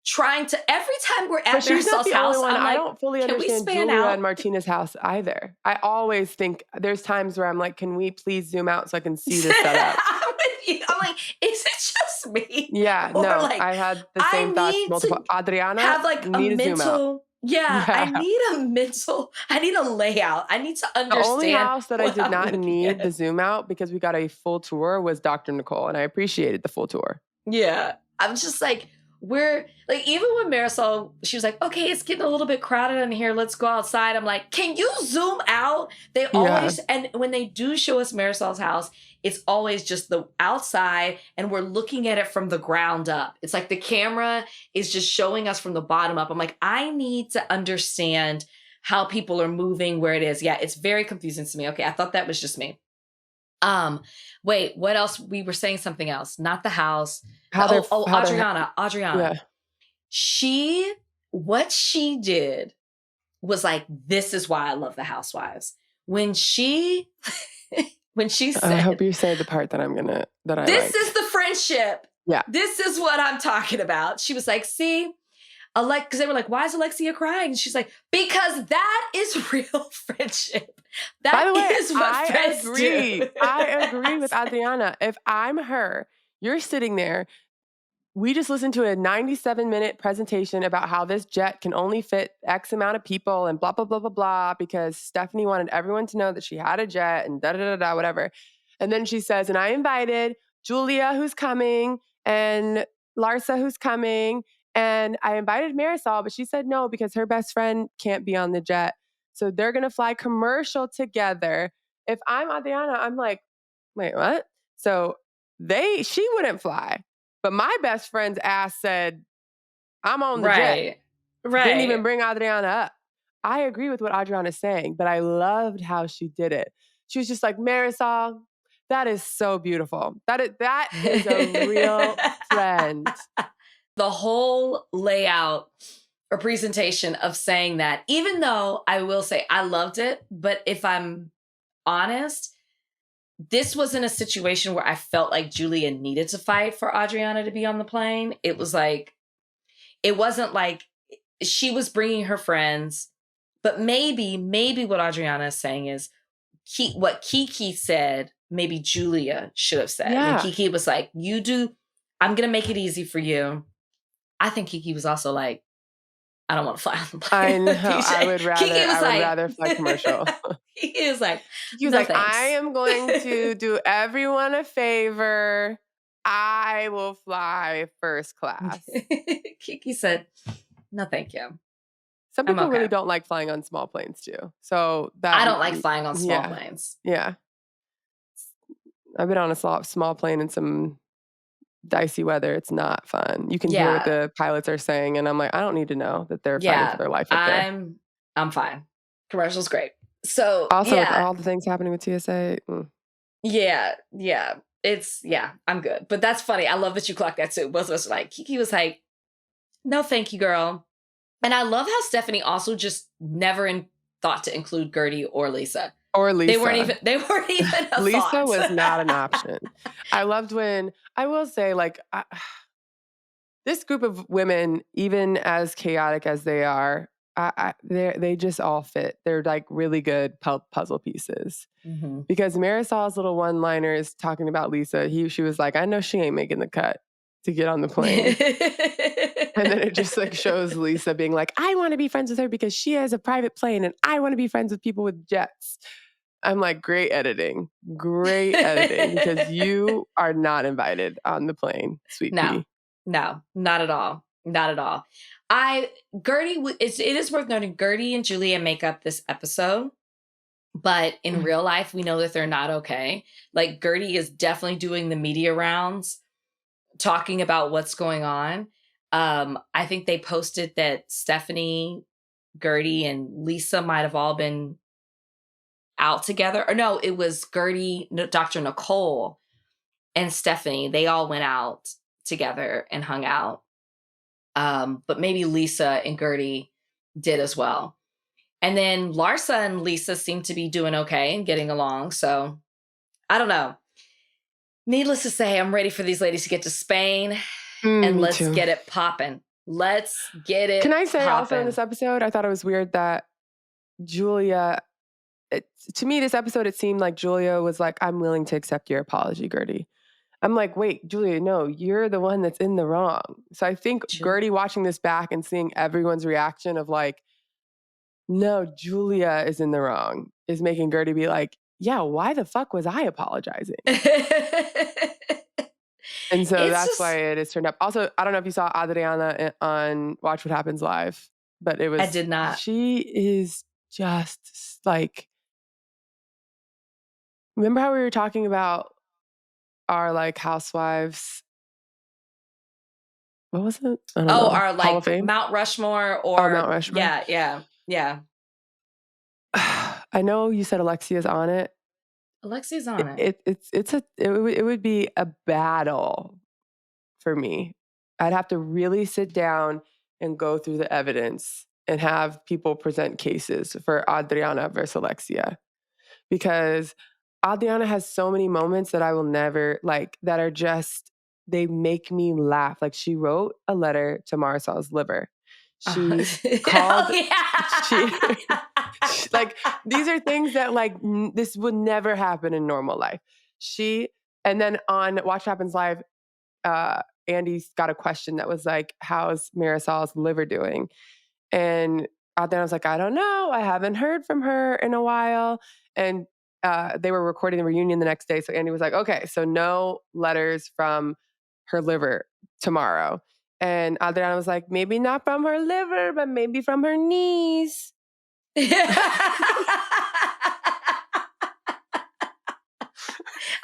trying to, every time we're at Marisol's house, I'm like, I don't fully understand Julia and Martina's house either. I always think there's times where I'm like, can we please zoom out so I can see the setup? I'm like, is it just me? Yeah, or no, like, I had the same thoughts multiple. Adriana, have like a mental. Yeah, I need a layout. I need to understand. The only house that I did not need the zoom out because we got a full tour was Dr. Nicole, and I appreciated the full tour. Yeah, I'm just like, we're like, even when Marisol, she was like, okay, it's getting a little bit crowded in here. Let's go outside. I'm like, can you zoom out? They always, and when they do show us Marisol's house, it's always just the outside and we're looking at it from the ground up. It's like the camera is just showing us from the bottom up. I'm like, I need to understand how people are moving, where it is. Yeah, it's very confusing to me. Okay, I thought that was just me. Wait, what else? We were saying something else. Not the house. Adriana. Yeah. What she did was like, this is why I love the Housewives. When she said, I hope you say the part that this is the friendship. Yeah. This is what I'm talking about. She was like, see, because they were like, why is Alexia crying? And she's like, because that is real friendship. By the way, is what friends do. I agree with Adriana. If I'm her, you're sitting there. We just listened to a 97-minute presentation about how this jet can only fit X amount of people and blah, blah, blah, blah, blah, because Stephanie wanted everyone to know that she had a jet and da-da-da-da, whatever. And then she says, and I invited Julia, who's coming, and Larsa, who's coming, and I invited Marisol, but she said no because her best friend can't be on the jet. So they're going to fly commercial together. If I'm Adriana, I'm like, wait, what? So she wouldn't fly. But my best friend's ass said, I'm on the jet. Right. Didn't even bring Adriana up. I agree with what Adriana's saying, but I loved how she did it. She was just like, Marisol, that is so beautiful. That is a real friend. The whole layout or presentation of saying that, even though I will say I loved it, but if I'm honest, this wasn't a situation where I felt like Julia needed to fight for Adriana to be on the plane. It wasn't like she was bringing her friends, but maybe what Adriana is saying is what Kiki said, maybe Julia should have said. Yeah. And Kiki was like, I'm going to make it easy for you. I think Kiki was also like, I don't want to fly on the plane. I know. I would rather fly commercial. He was like, thanks. I am going to do everyone a favor. I will fly first class. Kiki said, no, thank you. Some people really don't like flying on small planes too. So I don't like flying on small planes. Yeah. I've been on a small plane in some dicey weather. It's not fun. You can hear what the pilots are saying, and I'm like, I don't need to know that they're fighting for their life up there. I'm fine. Commercial's great. So also with all the things happening with TSA. Yeah. I'm good. But that's funny. I love that you clocked that too. Both of us were like, Kiki was like, no, thank you, girl. And I love how Stephanie also just never thought to include Gertie or Lisa. They weren't even a Lisa thought. was not an option. I loved when, I will say, like, this group of women, even as chaotic as they are, they just all fit. They're like really good puzzle pieces. Mm-hmm. Because Marisol's little one-liners talking about Lisa, she was like, I know she ain't making the cut to get on the plane. And then it just like shows Lisa being like, I want to be friends with her because she has a private plane and I want to be friends with people with jets. I'm like, great editing, because you are not invited on the plane, sweet pea. No, not at all. Not at all. Gertie, it is worth noting, Gertie and Julia make up this episode, but in real life, we know that they're not okay. Like, Gertie is definitely doing the media rounds, talking about what's going on. I think they posted that Stephanie, Gertie, and Lisa might have all been out together. Or no, it was Gertie, Dr. Nicole, and Stephanie. They all went out together and hung out. But maybe Lisa and Gertie did as well. And then Larsa and Lisa seem to be doing okay and getting along. So I don't know. Needless to say, I'm ready for these ladies to get to Spain and let's get it popping. Let's get it. Can I say poppin'. Also in this episode, I thought it was weird that Julia, to me, this episode, it seemed like Julia was like, I'm willing to accept your apology, Gertie. I'm like, wait, Julia, no, you're the one that's in the wrong. So I think Gertie watching this back and seeing everyone's reaction of like, no, Julia is in the wrong, is making Gertie be like, yeah, why the fuck was I apologizing? And so It's that's just, why it is turned up. Also, I don't know if you saw Adriana on Watch What Happens Live, but I did not. she is just like, remember how we were talking about our like housewives? What was it? I don't know. Our Hall of like Fame? Mount Rushmore Oh, Mount or Rushmore. yeah. I know you said Alexia's on it. Alexia's on it. It would be a battle for me. I'd have to really sit down and go through the evidence and have people present cases for Adriana versus Alexia, because Adriana has so many moments that I will never like, that are just, they make me laugh. Like, she wrote a letter to Marisol's liver. She called, she, like, these are things that like, this would never happen in normal life. And then on Watch What Happens Live, Andy's got a question that was like, how's Marisol's liver doing? And out there I was like, I don't know. I haven't heard from her in a while. And they were recording the reunion the next day. So Andy was like, okay, so no letters from her liver tomorrow. And Adriana was like, maybe not from her liver, but maybe from her knees. Okay,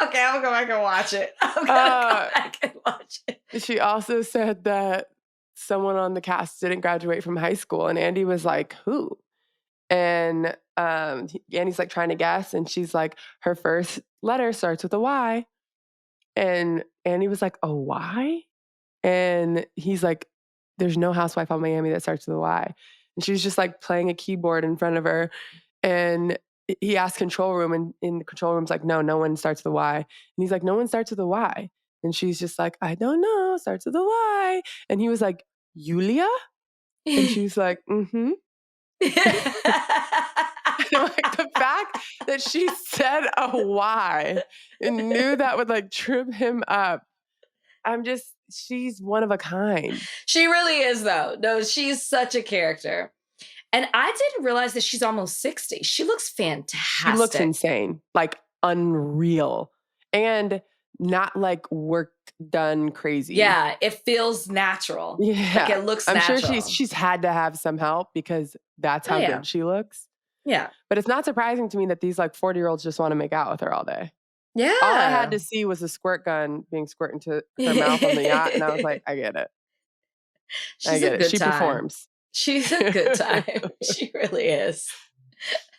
I'm gonna go back and watch it. I'm gonna go back and watch it. She also said that someone on the cast didn't graduate from high school, and Andy was like, who? And Andy's like trying to guess, and she's like, her first letter starts with a Y. And Andy was like, a Y? And he's like, there's no housewife on Miami that starts with a Y. And she's just like playing a keyboard in front of her. And he asked control room, and in the control room's like, no one starts with a Y. And he's like, no one starts with a Y. And she's just like, I don't know, starts with a Y. And he was like, Yulia? And she was like, mm-hmm. Like, the fact that she said a Y and knew that would like trip him up. She's one of a kind. She really is, though. No, she's such a character. And I didn't realize that she's almost 60. She looks fantastic. She looks insane, like unreal, and not like work done crazy. Yeah, it feels natural. Yeah, like it looks I'm natural. sure she's had to have some help because that's how good she looks. Yeah, but it's not surprising to me that these like 40-year-olds just want to make out with her all day. Yeah, all I had to see was a squirt gun being squirted into her mouth on the yacht, and I was like, I get it. She's a good She time. performs. She's a good time. She really is.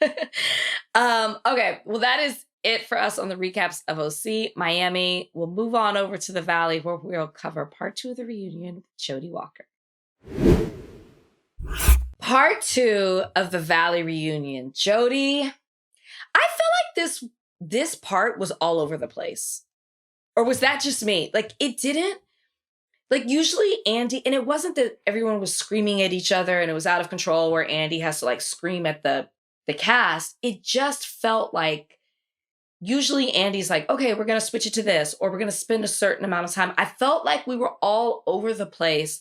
Okay, well, that is it for us on the recaps of OC Miami. We'll move on over to the Valley, where we'll cover part 2 of the reunion with Jodi Walker. Part 2 of the Valley reunion. Jodi, I feel like this part was all over the place. Or was that just me? Like, it didn't. Like, usually Andy, and it wasn't that everyone was screaming at each other and it was out of control where Andy has to like scream at the cast. It just felt like usually Andy's like, okay, we're going to switch it to this, or we're going to spend a certain amount of time. I felt like we were all over the place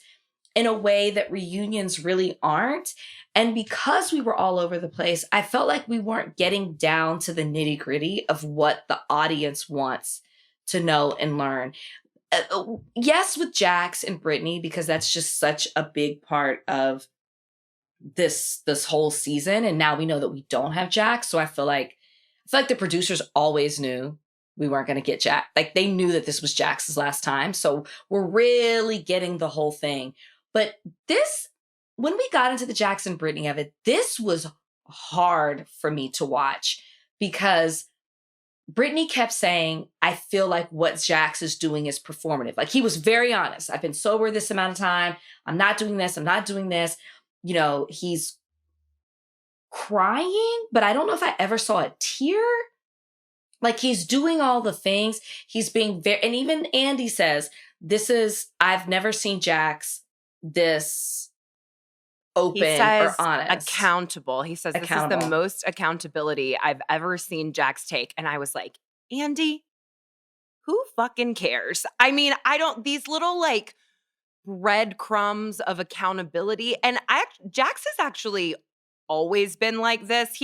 in a way that reunions really aren't. And because we were all over the place, I felt like we weren't getting down to the nitty gritty of what the audience wants to know and learn. Yes, with Jax and Brittany, because that's just such a big part of this whole season. And now we know that we don't have Jax. So I feel like the producers always knew we weren't going to get Jax. Like, they knew that this was Jax's last time. So we're really getting the whole thing. But when we got into the Jax and Brittany of it, this was hard for me to watch, because Brittany kept saying, I feel like what Jax is doing is performative. Like, he was very honest. I've been sober this amount of time. I'm not doing this. I'm not doing this. You know, he's crying, but I don't know if I ever saw a tear. Like, he's doing all the things. He's being and even Andy says, I've never seen Jax this open or honest. Accountable. He says this is the most accountability I've ever seen Jax take. And I was like, Andy, who fucking cares? I mean, these little like breadcrumbs of accountability. And Jax has actually always been like this.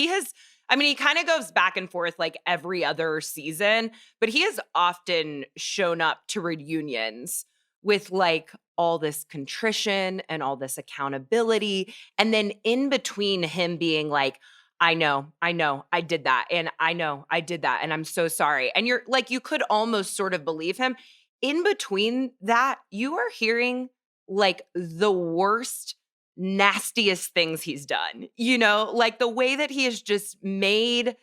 I mean, he kind of goes back and forth like every other season, but he has often shown up to reunions with like all this contrition and all this accountability. And then in between him being like, I know, I did that. And I know, I did that. And I'm so sorry. And you're like, you could almost sort of believe him. In between that, you are hearing like the worst, nastiest things he's done, you know, like the way that he has just made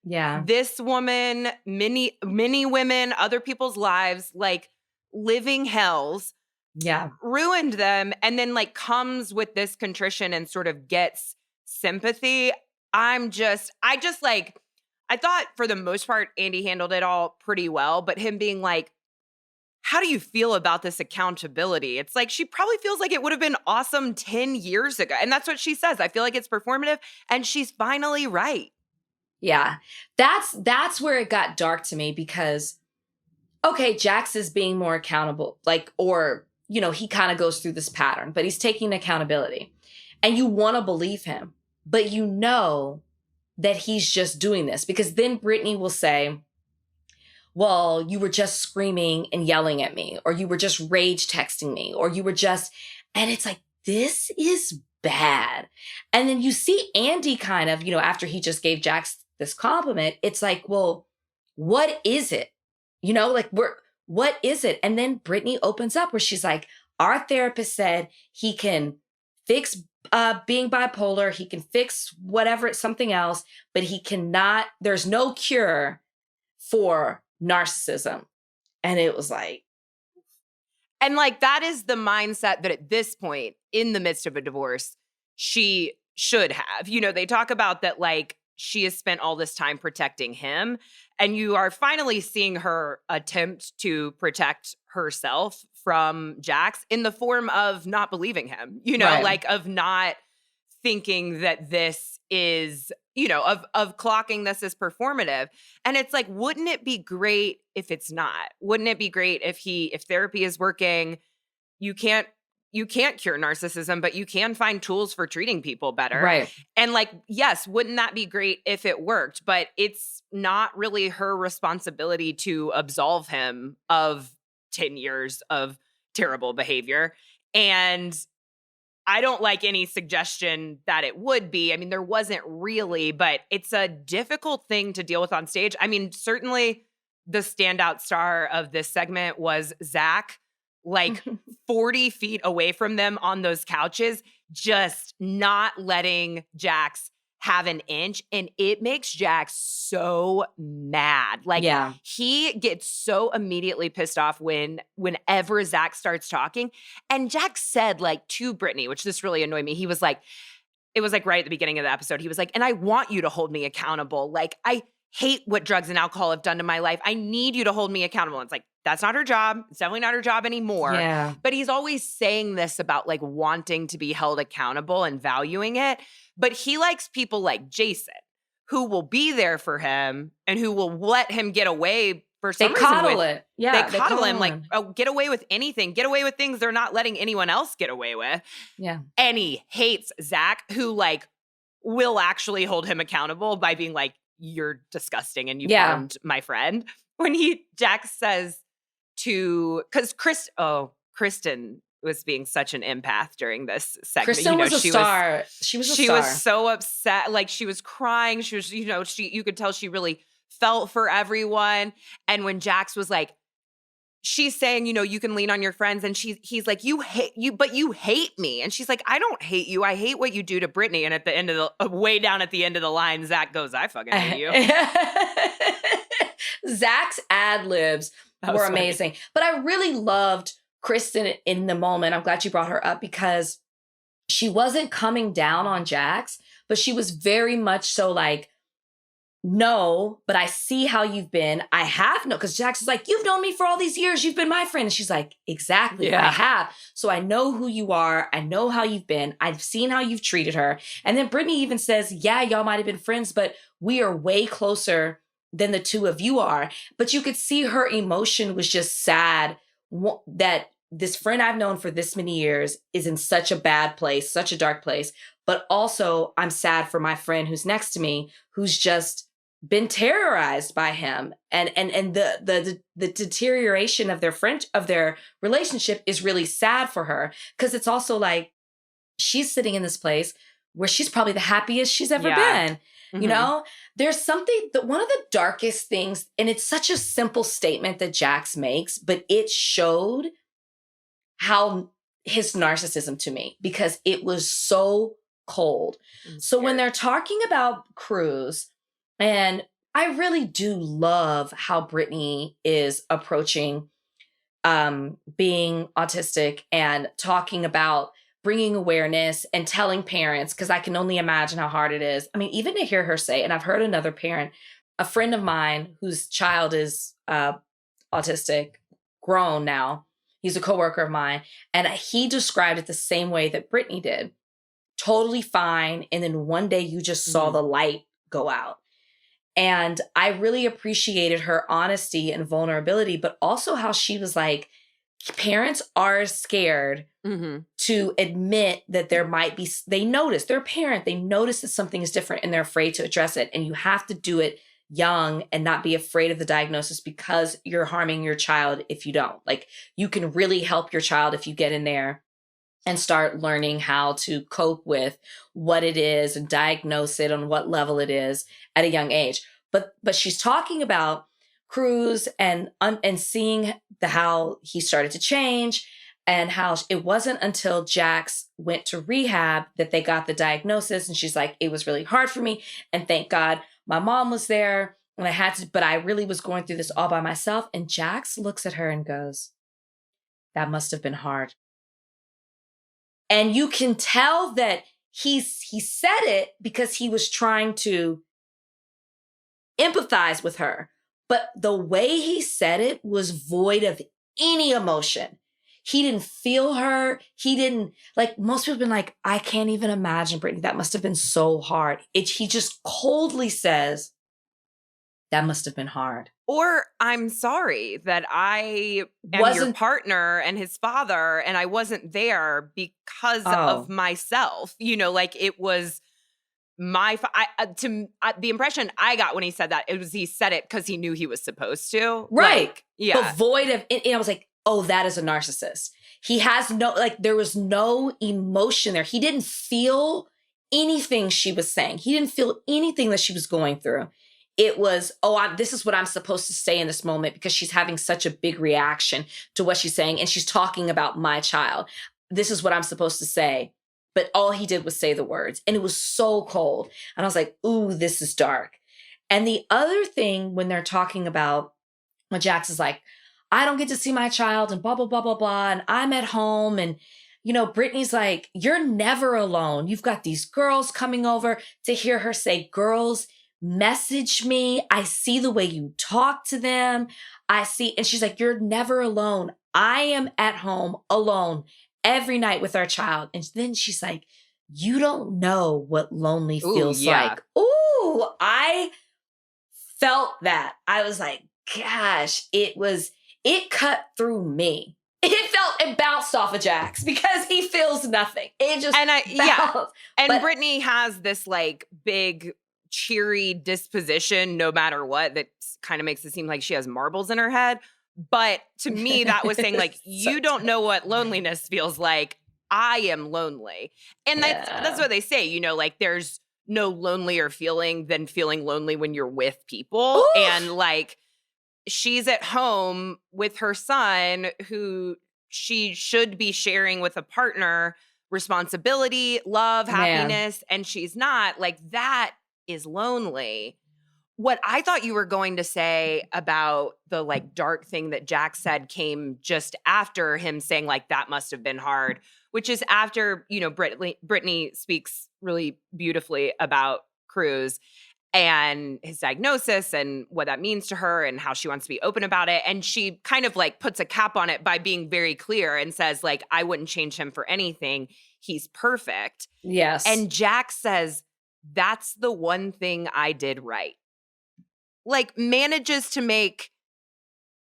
this woman, many women, other people's lives, like living hells, ruined them, and then like comes with this contrition and sort of gets sympathy. I thought for the most part, Andy handled it all pretty well, but him being like, how do you feel about this accountability? It's like, she probably feels like it would have been awesome 10 years ago. And that's what she says. I feel like it's performative, and she's finally right. Yeah. That's where it got dark to me, because, okay, Jax is being more accountable, like, or, you know, he kind of goes through this pattern, but he's taking accountability, and you want to believe him, but you know that he's just doing this, because then Brittany will say, well, you were just screaming and yelling at me, or you were just rage texting me, or you were just, and it's like, this is bad. And then you see Andy kind of, you know, after he just gave Jax this compliment, it's like, well, what is it? You know, like, what is it? And then Brittany opens up where she's like, our therapist said he can fix being bipolar, he can fix whatever, something else, but he cannot, there's no cure for narcissism. And it was like, and like, that is the mindset that at this point in the midst of a divorce, she should have. You know, they talk about that, like, she has spent all this time protecting him, and you are finally seeing her attempt to protect herself from Jax in the form of not believing him, you know, like of not thinking that this is, you know, of clocking this as performative. And it's like, wouldn't it be great if it's not? Wouldn't it be great if therapy is working? You can't cure narcissism, but you can find tools for treating people better. Right. And like, yes, wouldn't that be great if it worked? But it's not really her responsibility to absolve him of 10 years of terrible behavior. And I don't like any suggestion that it would be. I mean, there wasn't really, but it's a difficult thing to deal with on stage. I mean, certainly the standout star of this segment was Zach, like 40 feet away from them on those couches, just not letting Jax have an inch. And it makes Jax so mad. Like, he gets so immediately pissed off whenever Zach starts talking. And Jax said, like, to Brittany, which this really annoyed me, he was like, it was like right at the beginning of the episode, he was like, and I want you to hold me accountable. Like, I hate what drugs and alcohol have done to my life. I need you to hold me accountable. And it's like, that's not her job. It's definitely not her job anymore. Yeah. But he's always saying this about like wanting to be held accountable and valuing it. But he likes people like Jason, who will be there for him and who will let him get away for some reason. They coddle it. Yeah. They coddle him like, oh, get away with anything. Get away with things they're not letting anyone else get away with. Yeah. And he hates Zach, who like will actually hold him accountable by being like, you're disgusting and you harmed my friend. When Jax says because Kristen was being such an empath during this segment. Kristen was a star. She was a star. She was so upset. Like, she was crying. She was, you know, you could tell she really felt for everyone. And when Jax was like, she's saying, you know, you can lean on your friends. And he's like, you hate you, but you hate me. And she's like, I don't hate you. I hate what you do to Brittany. And at the end of way down at the end of the line, Zach goes, I fucking hate you. Zach's ad libs were amazing. But I really loved Kristen in the moment. I'm glad you brought her up, because she wasn't coming down on Jax, but she was very much so like, no, but I see how you've been. I have no, because Jax is like, you've known me for all these years. You've been my friend. And she's like, exactly. I have. So I know who you are. I know how you've been. I've seen how you've treated her. And then Brittany even says, yeah, y'all might have been friends, but we are way closer than the two of you are. But you could see her emotion was just sad that this friend I've known for this many years is in such a bad place, such a dark place. but also I'm sad for my friend who's next to me, who's just been terrorized by him. And the deterioration of their relationship is really sad for her. Cause it's also like, she's sitting in this place where she's probably the happiest she's ever been. Mm-hmm. You know, there's something that one of the darkest things, and it's such a simple statement that Jax makes, but it showed how his narcissism to me, because it was so cold. So when they're talking about Cruz, and I really do love how Brittany is approaching being autistic and talking about bringing awareness and telling parents, because I can only imagine how hard it is. I mean, even to hear her say, and I've heard another parent, a friend of mine whose child is autistic, grown now, he's a coworker of mine, and he described it the same way that Brittany did. Totally fine. And then one day you just saw the light go out. And I really appreciated her honesty and vulnerability, but also how she was like, parents are scared to admit that there might be, they notice, they're a parent, they notice that something is different and they're afraid to address it. And you have to do it young and not be afraid of the diagnosis, because you're harming your child if you don't. Like, you can really help your child if you get in there and start learning how to cope with what it is and diagnose it on what level it is at a young age. But she's talking about Cruz and seeing how he started to change, and how it wasn't until Jax went to rehab that they got the diagnosis. And she's like, it was really hard for me. And thank God my mom was there, and but I really was going through this all by myself. And Jax looks at her and goes, that must have been hard. And you can tell that he said it because he was trying to empathize with her. But the way he said it was void of any emotion. He didn't feel her. He didn't, like, most people have been like, I can't even imagine, Brittany, that must have been so hard. He just coldly says, that must have been hard. Or, I'm sorry that I am your partner and his father, and I wasn't there because of myself. You know, like, it was the impression I got when he said that, it was he said it because he knew he was supposed to. Right. Like, yeah. But void of, and I was like, oh, that is a narcissist. He has no, like, there was no emotion there. He didn't feel anything she was saying. He didn't feel anything that she was going through. It was, this is what I'm supposed to say in this moment, because she's having such a big reaction to what she's saying. And she's talking about my child. This is what I'm supposed to say. But all he did was say the words. And it was so cold. And I was like, ooh, this is dark. And the other thing, when they're talking about, when Jax is like, I don't get to see my child and blah, blah, blah, blah, blah. And I'm at home. And, you know, Brittany's like, you're never alone. You've got these girls coming over. To hear her say, girls message me. I see the way you talk to them. I see. And she's like, you're never alone. I am at home alone every night with our child. And then she's like, you don't know what lonely feels like. Ooh, I felt that. I was like, gosh, it cut through me. It bounced off of Jax because he feels nothing. It just bounced. Yeah. And Brittany has this like big cheery disposition no matter what that kind of makes it seem like she has marbles in her head. But to me, that was saying like, you don't know what loneliness feels like. I am lonely. And that's what they say, you know, like there's no lonelier feeling than feeling lonely when you're with people. Oof. And like, she's at home with her son who she should be sharing with a partner responsibility, love, happiness, and she's not. Like, that is lonely. What I thought you were going to say about the like dark thing that Jax said came just after him saying like, that must have been hard, which is after, you know, Brittany speaks really beautifully about Cruz and his diagnosis and what that means to her and how she wants to be open about it. And she kind of like puts a cap on it by being very clear and says like, I wouldn't change him for anything. He's perfect. Yes. And Jax says, that's the one thing I did right. Like, manages to make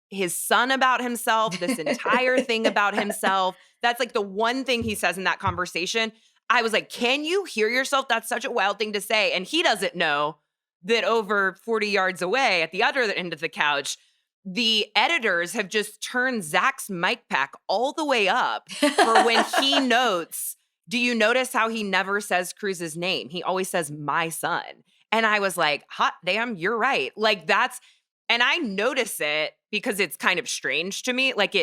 his son about himself, this entire thing about himself. That's like the one thing he says in that conversation. I was like, can you hear yourself? That's such a wild thing to say. And he doesn't know that over 40 yards away at the other end of the couch, the editors have just turned Zach's mic pack all the way up for when he notes, do you notice how he never says Cruz's name? He always says my son. And I was like, hot damn, you're right. Like that's, and I notice it because it's kind of strange to me. Like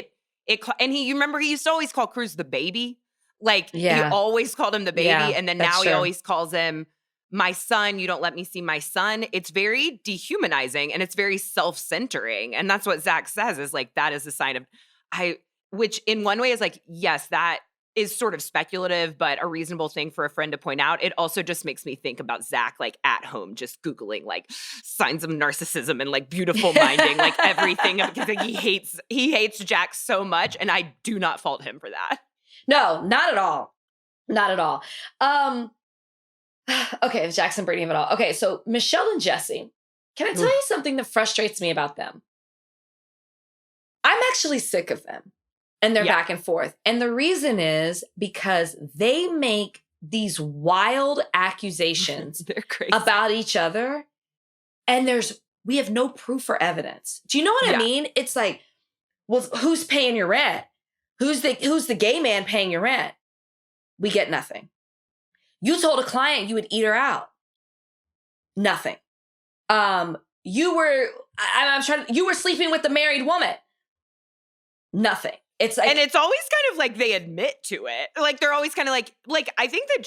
and you remember he used to always call Cruz the baby. Like he always called him the baby. And then now he always calls him my son. You don't let me see my son. It's very dehumanizing and it's very self-centering. And that's what Zach says is like, that is a sign of which in one way is like, yes, that is sort of speculative, but a reasonable thing for a friend to point out. It also just makes me think about Zach, like at home, just Googling like signs of narcissism and like beautiful minding, like everything. Because like, he hates Jack so much. And I do not fault him for that. No, not at all. Not at all. Okay, Jackson Brittany of it all. Okay, so Michelle and Jesse, can I tell you something that frustrates me about them? I'm actually sick of them and their back and forth. And the reason is because they make these wild accusations about each other. And we have no proof or evidence. Do you know what I mean? It's like, well, who's paying your rent? Who's the gay man paying your rent? We get nothing. You told a client you would eat her out. Nothing. You were sleeping with the married woman. Nothing. It's like, and it's always kind of like they admit to it. Like they're always kind of like I think that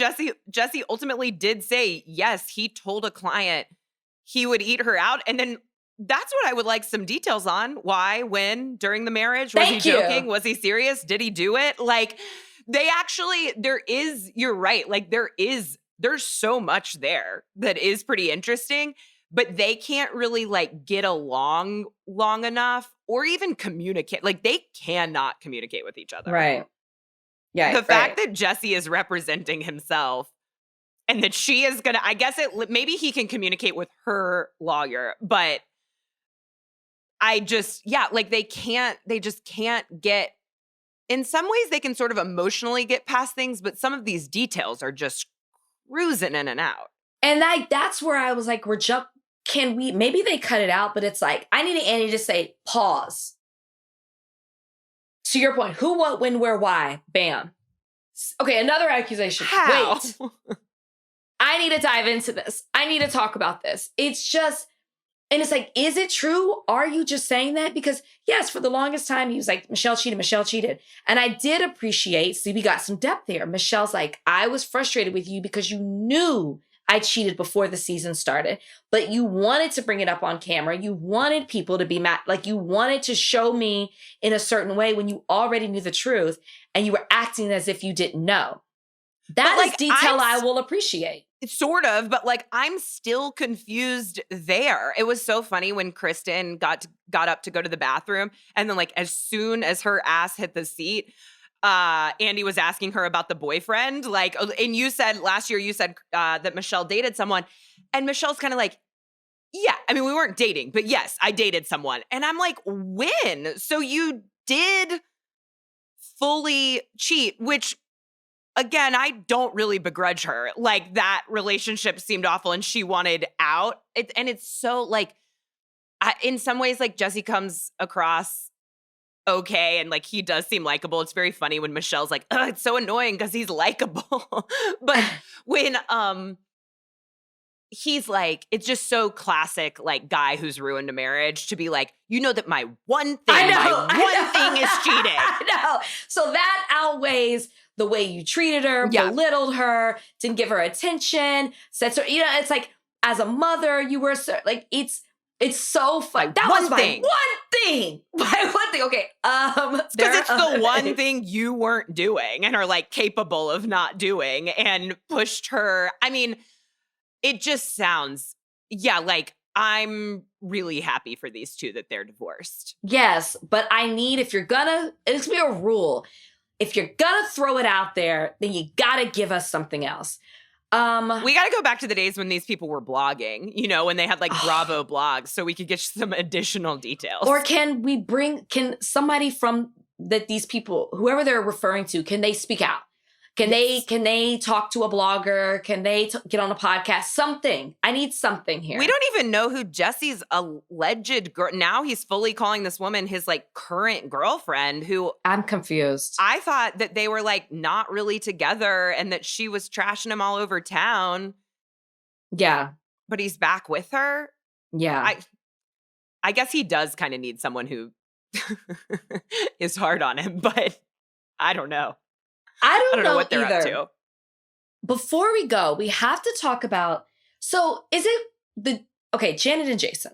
Jesse ultimately did say, yes, he told a client he would eat her out. And then that's what I would like some details on. Why, when, during the marriage? Was he joking? Was he serious? Did he do it? Like you're right. Like there's so much there that is pretty interesting, but they can't really like get along long enough or even communicate. Like they cannot communicate with each other. Right. Yeah. The fact that Jesse is representing himself and that she is going to, I guess maybe he can communicate with her lawyer, but they just can't get, in some ways they can sort of emotionally get past things, but some of these details are just cruising in and out. And that's where I was like, maybe they cut it out, but it's like, I need Annie to say, pause. To your point, who, what, when, where, why, bam. Okay, another accusation. How? Wait. I need to dive into this. I need to talk about this. It's just, and it's like, is it true? Are you just saying that? Because yes, for the longest time, he was like, Michelle cheated. And I did appreciate, see, we got some depth there. Michelle's like, I was frustrated with you because you knew I cheated before the season started, but you wanted to bring it up on camera. You wanted people to be mad. Like you wanted to show me in a certain way when you already knew the truth and you were acting as if you didn't know. That is detail I will appreciate. Sort of, but like I'm still confused there. It was so funny when Kristen got up to go to the bathroom, and then like as soon as her ass hit the seat, Andy was asking her about the boyfriend. Like, and you said last year that Michelle dated someone, and Michelle's kind of like, yeah, I mean we weren't dating, but yes, I dated someone, and I'm like, when? So you did fully cheat, which. Again, I don't really begrudge her. Like that relationship seemed awful and she wanted out. And it's so like, in some ways, like Jesse comes across okay. And like, he does seem likable. It's very funny when Michelle's like, oh, it's so annoying because he's likable. But when he's like, it's just so classic, like guy who's ruined a marriage to be like, you know that my one thing is cheating. I know. So that outweighs the way you treated her, belittled her, didn't give her attention, said so. You know, it's like as a mother, you were like, it's so fun. That was my one thing. My one thing. Okay. Because it's the one thing you weren't doing and are like capable of not doing and pushed her. I mean, it just sounds, like I'm really happy for these two that they're divorced. Yes, but I need, it's gonna be a rule. If you're gonna throw it out there, then you gotta give us something else. We gotta go back to the days when these people were blogging, you know, when they had like Bravo blogs, so we could get some additional details. Or can somebody from these people, whoever they're referring to, can they speak out? Can they talk to a blogger? Can they get on a podcast? Something. I need something here. We don't even know who Jesse's alleged girl. Now he's fully calling this woman his like current girlfriend, who I'm confused. I thought that they were like not really together and that she was trashing him all over town. Yeah. But he's back with her. Yeah. I guess he does kind of need someone who is hard on him, but I don't know. I don't know what they're either. up to. Before we go, we have to talk about, so is it Janet and Jason,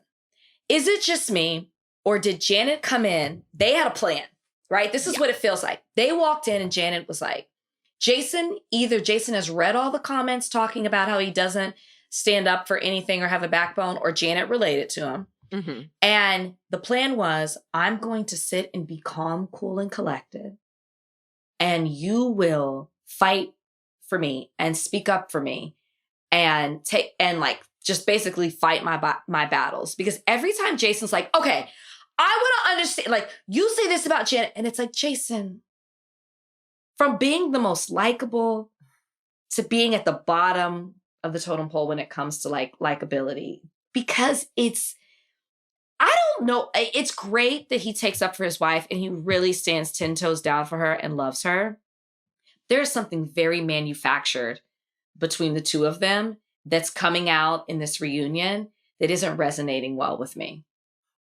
is it just me or did Janet come in? They had a plan, right? This is what it feels like. They walked in and Janet was like, either Jason has read all the comments talking about how he doesn't stand up for anything or have a backbone, or Janet related to him. Mm-hmm. And the plan was, I'm going to sit and be calm, cool, and collected. And you will fight for me and speak up for me and just basically fight my battles. Because every time Jason's like, okay, I want to understand, like, you say this about Janet. And it's like, Jason, from being the most likable to being at the bottom of the totem pole when it comes to like likability, because I don't know. It's great that he takes up for his wife and he really stands 10 toes down for her and loves her. There's something very manufactured between the two of them that's coming out in this reunion that isn't resonating well with me.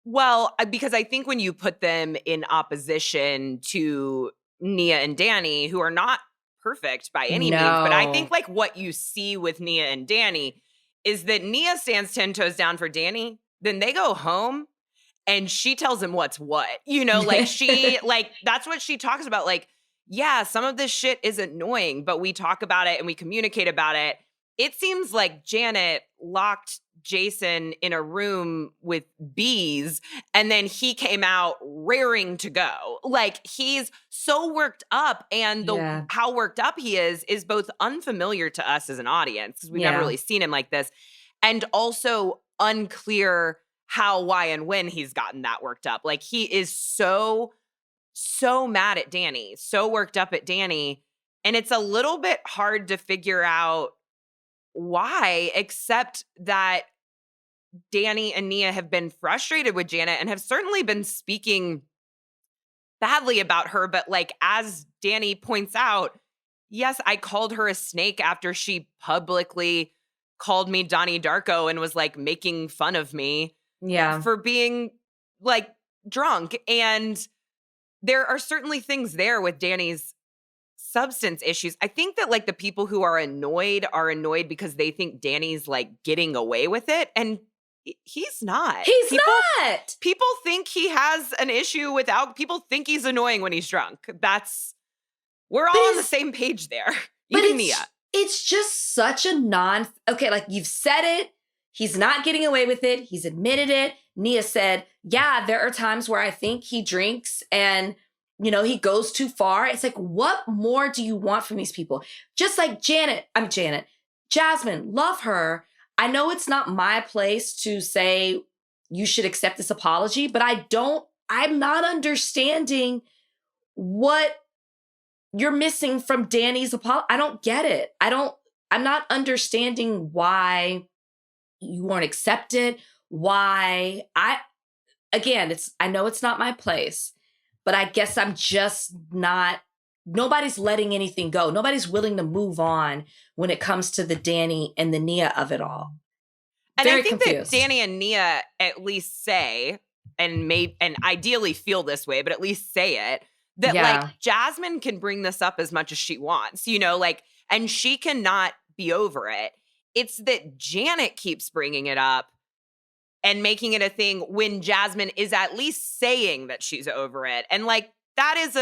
Well, because I think when you put them in opposition to Nia and Danny, who are not perfect by any means, but I think like what you see with Nia and Danny is that Nia stands 10 toes down for Danny. Then they go home and she tells him what's what, like she, like, that's what she talks about. Like, yeah, some of this shit is annoying, but we talk about it and we communicate about it. It seems like Janet locked Jason in a room with bees and then he came out raring to go. Like, he's so worked up, and how worked up he is both unfamiliar to us as an audience because we've never really seen him like this, and also unclear how, why, and when he's gotten that worked up. Like, he is so mad at Danny, so worked up at Danny, and it's a little bit hard to figure out why, except that Danny and Nia have been frustrated with Janet and have certainly been speaking badly about her. But like, as Danny points out, yes, I called her a snake after she publicly called me Donnie Darko and was like making fun of me for being like drunk. And there are certainly things there with Danny's substance issues. I think that like the people who are annoyed because they think Danny's like getting away with it. And he's not. Not. People think he has an issue people think he's annoying when he's drunk. We're all on the same page there. Even Nia. It's just such a like you've said it. He's not getting away with it. He's admitted it. Nia said, yeah, there are times where I think he drinks and, he goes too far. It's like, what more do you want from these people? Just like Jasmine, love her. I know it's not my place to say you should accept this apology, but I'm not understanding what you're missing from Danny's apology. I don't get it. I'm not understanding why you weren't accepted. Why I know it's not my place, but I guess I'm just not, nobody's letting anything go. Nobody's willing to move on when it comes to the Danny and the Nia of it all. And Very I think confused. that Danny and Nia at least say, and ideally feel this way, but at least say it, that like Jasmine can bring this up as much as she wants, and she cannot be over it. It's that Janet keeps bringing it up and making it a thing when Jasmine is at least saying that she's over it. And like, that is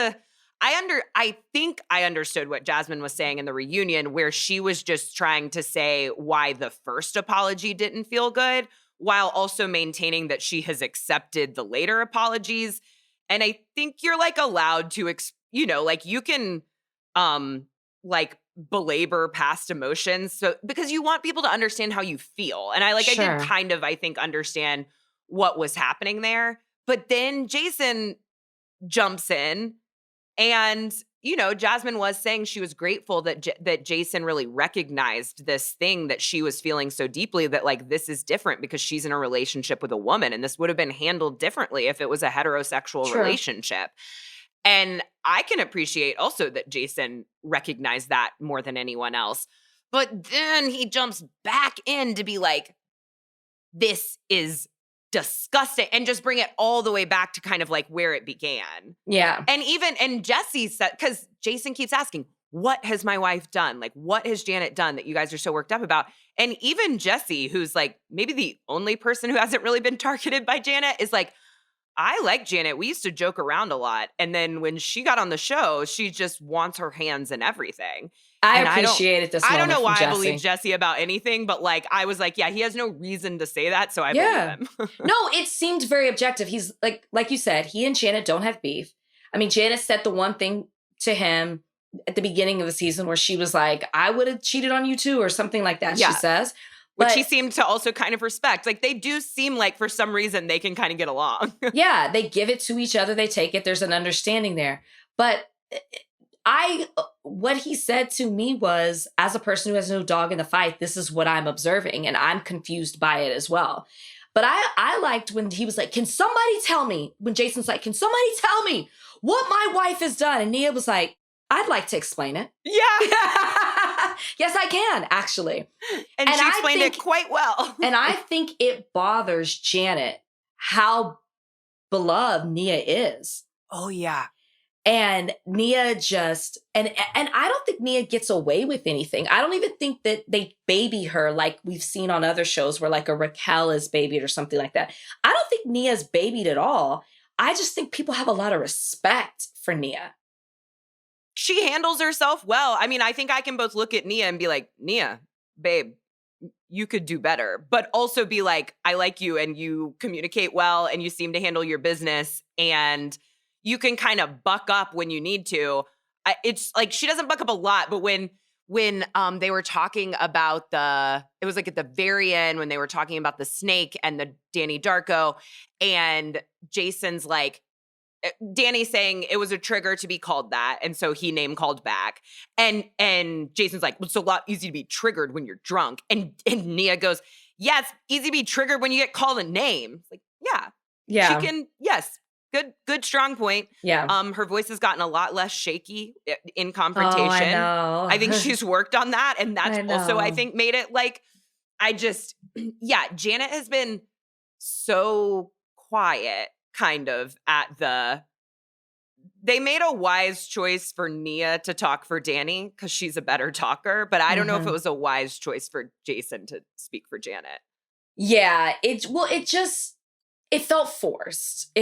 I think I understood what Jasmine was saying in the reunion, where she was just trying to say why the first apology didn't feel good, while also maintaining that she has accepted the later apologies. And I think you're like allowed to, like you can like belabor past emotions. So because you want people to understand how you feel. And I did kind of, I think, understand what was happening there. But then Jason jumps in and Jasmine was saying she was grateful that Jason really recognized this thing that she was feeling so deeply, that like, this is different because she's in a relationship with a woman, and this would have been handled differently if it was a heterosexual relationship. And I can appreciate also that Jason recognized that more than anyone else. But then he jumps back in to be like, this is disgusting, and just bring it all the way back to kind of like where it began. Yeah. And Jesse said, because Jason keeps asking, what has my wife done? Like, what has Janet done that you guys are so worked up about? And even Jesse, who's like maybe the only person who hasn't really been targeted by Janet, is like, I like Janet. We used to joke around a lot. And then when she got on the show, she just wants her hands in everything. I appreciated this moment. I don't know why I believe Jesse about anything, but like, I was like, yeah, he has no reason to say that, so I believe him. No, it seemed very objective. He's like you said, he and Janet don't have beef. I mean, Janet said the one thing to him at the beginning of the season where she was like, I would have cheated on you too, or something like that, she says. Which he seemed to also kind of respect. Like, they do seem like for some reason they can kind of get along. Yeah, they give it to each other. They take it. There's an understanding there. But what he said to me was, as a person who has no dog in the fight, this is what I'm observing, and I'm confused by it as well. But I liked when he was like, can somebody tell me, when Jason's like, can somebody tell me what my wife has done? And Nia was like, I'd like to explain it. Yeah. Yes, I can, actually. And she explained it quite well. And I think it bothers Janet how beloved Nia is. Oh, yeah. And Nia just, and I don't think Nia gets away with anything. I don't even think that they baby her like we've seen on other shows where like a Raquel is babied or something like that. I don't think Nia's babied at all. I just think people have a lot of respect for Nia. She handles herself well. I mean, I think I can both look at Nia and be like, Nia, babe, you could do better. But also be like, I like you and you communicate well and you seem to handle your business and you can kind of buck up when you need to. It's like she doesn't buck up a lot, but when they were talking about it was like at the very end when they were talking about the snake and the Danny Darko, and Jason's like, Danny's saying it was a trigger to be called that, and so he name called back. And Jason's like, well, it's a lot easy to be triggered when you're drunk. And Nia goes, yeah, it's easy to be triggered when you get called a name. It's like, yeah. She can, yes. Good strong point. Yeah. Her voice has gotten a lot less shaky in confrontation. Oh, I know. I think she's worked on that. And that's also, I think, made it like, Janet has been so quiet kind of they made a wise choice for Nia to talk for Danny because she's a better talker. But I don't know if it was a wise choice for Jason to speak for Janet. Yeah. It felt forced.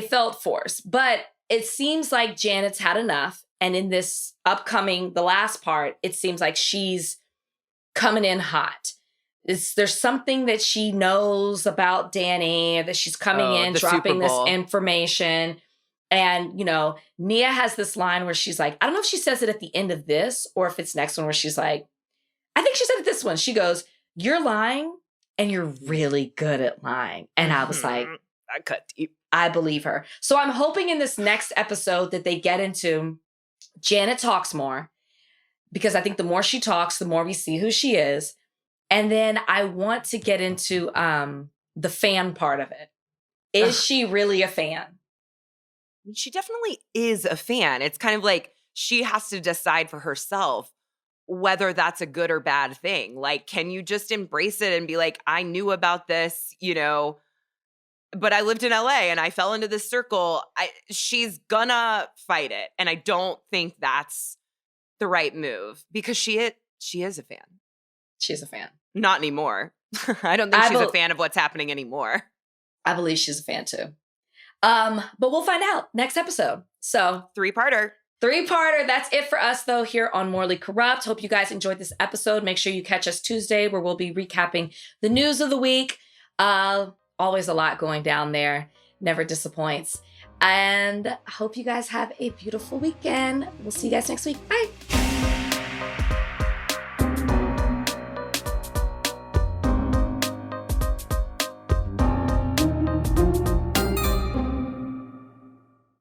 But it seems like Janet's had enough. And in this the last part, it seems like she's coming in hot. There's something that she knows about Danny, that she's coming in, dropping this information. And, Nia has this line where she's like, I don't know if she says it at the end of this or if it's next one where she's like, I think she said it this one. She goes, you're lying and you're really good at lying. And I was like, I cut deep. I believe her. So I'm hoping in this next episode that they get into Janet talks more, because I think the more she talks, the more we see who she is. And then I want to get into the fan part of it. Is she really a fan? She definitely is a fan. It's kind of like she has to decide for herself whether that's a good or bad thing. Like, can you just embrace it and be like, I knew about this, but I lived in LA and I fell into this circle. She's gonna fight it. And I don't think that's the right move because she is a fan. She's a fan. Not anymore. I don't think she's a fan of what's happening anymore. I believe she's a fan too. But we'll find out next episode. So three-parter. That's it for us, though, here on Morally Corrupt. Hope you guys enjoyed this episode. Make sure you catch us Tuesday, where we'll be recapping the news of the week. Always a lot going down there. Never disappoints. And I hope you guys have a beautiful weekend. We'll see you guys next week. Bye.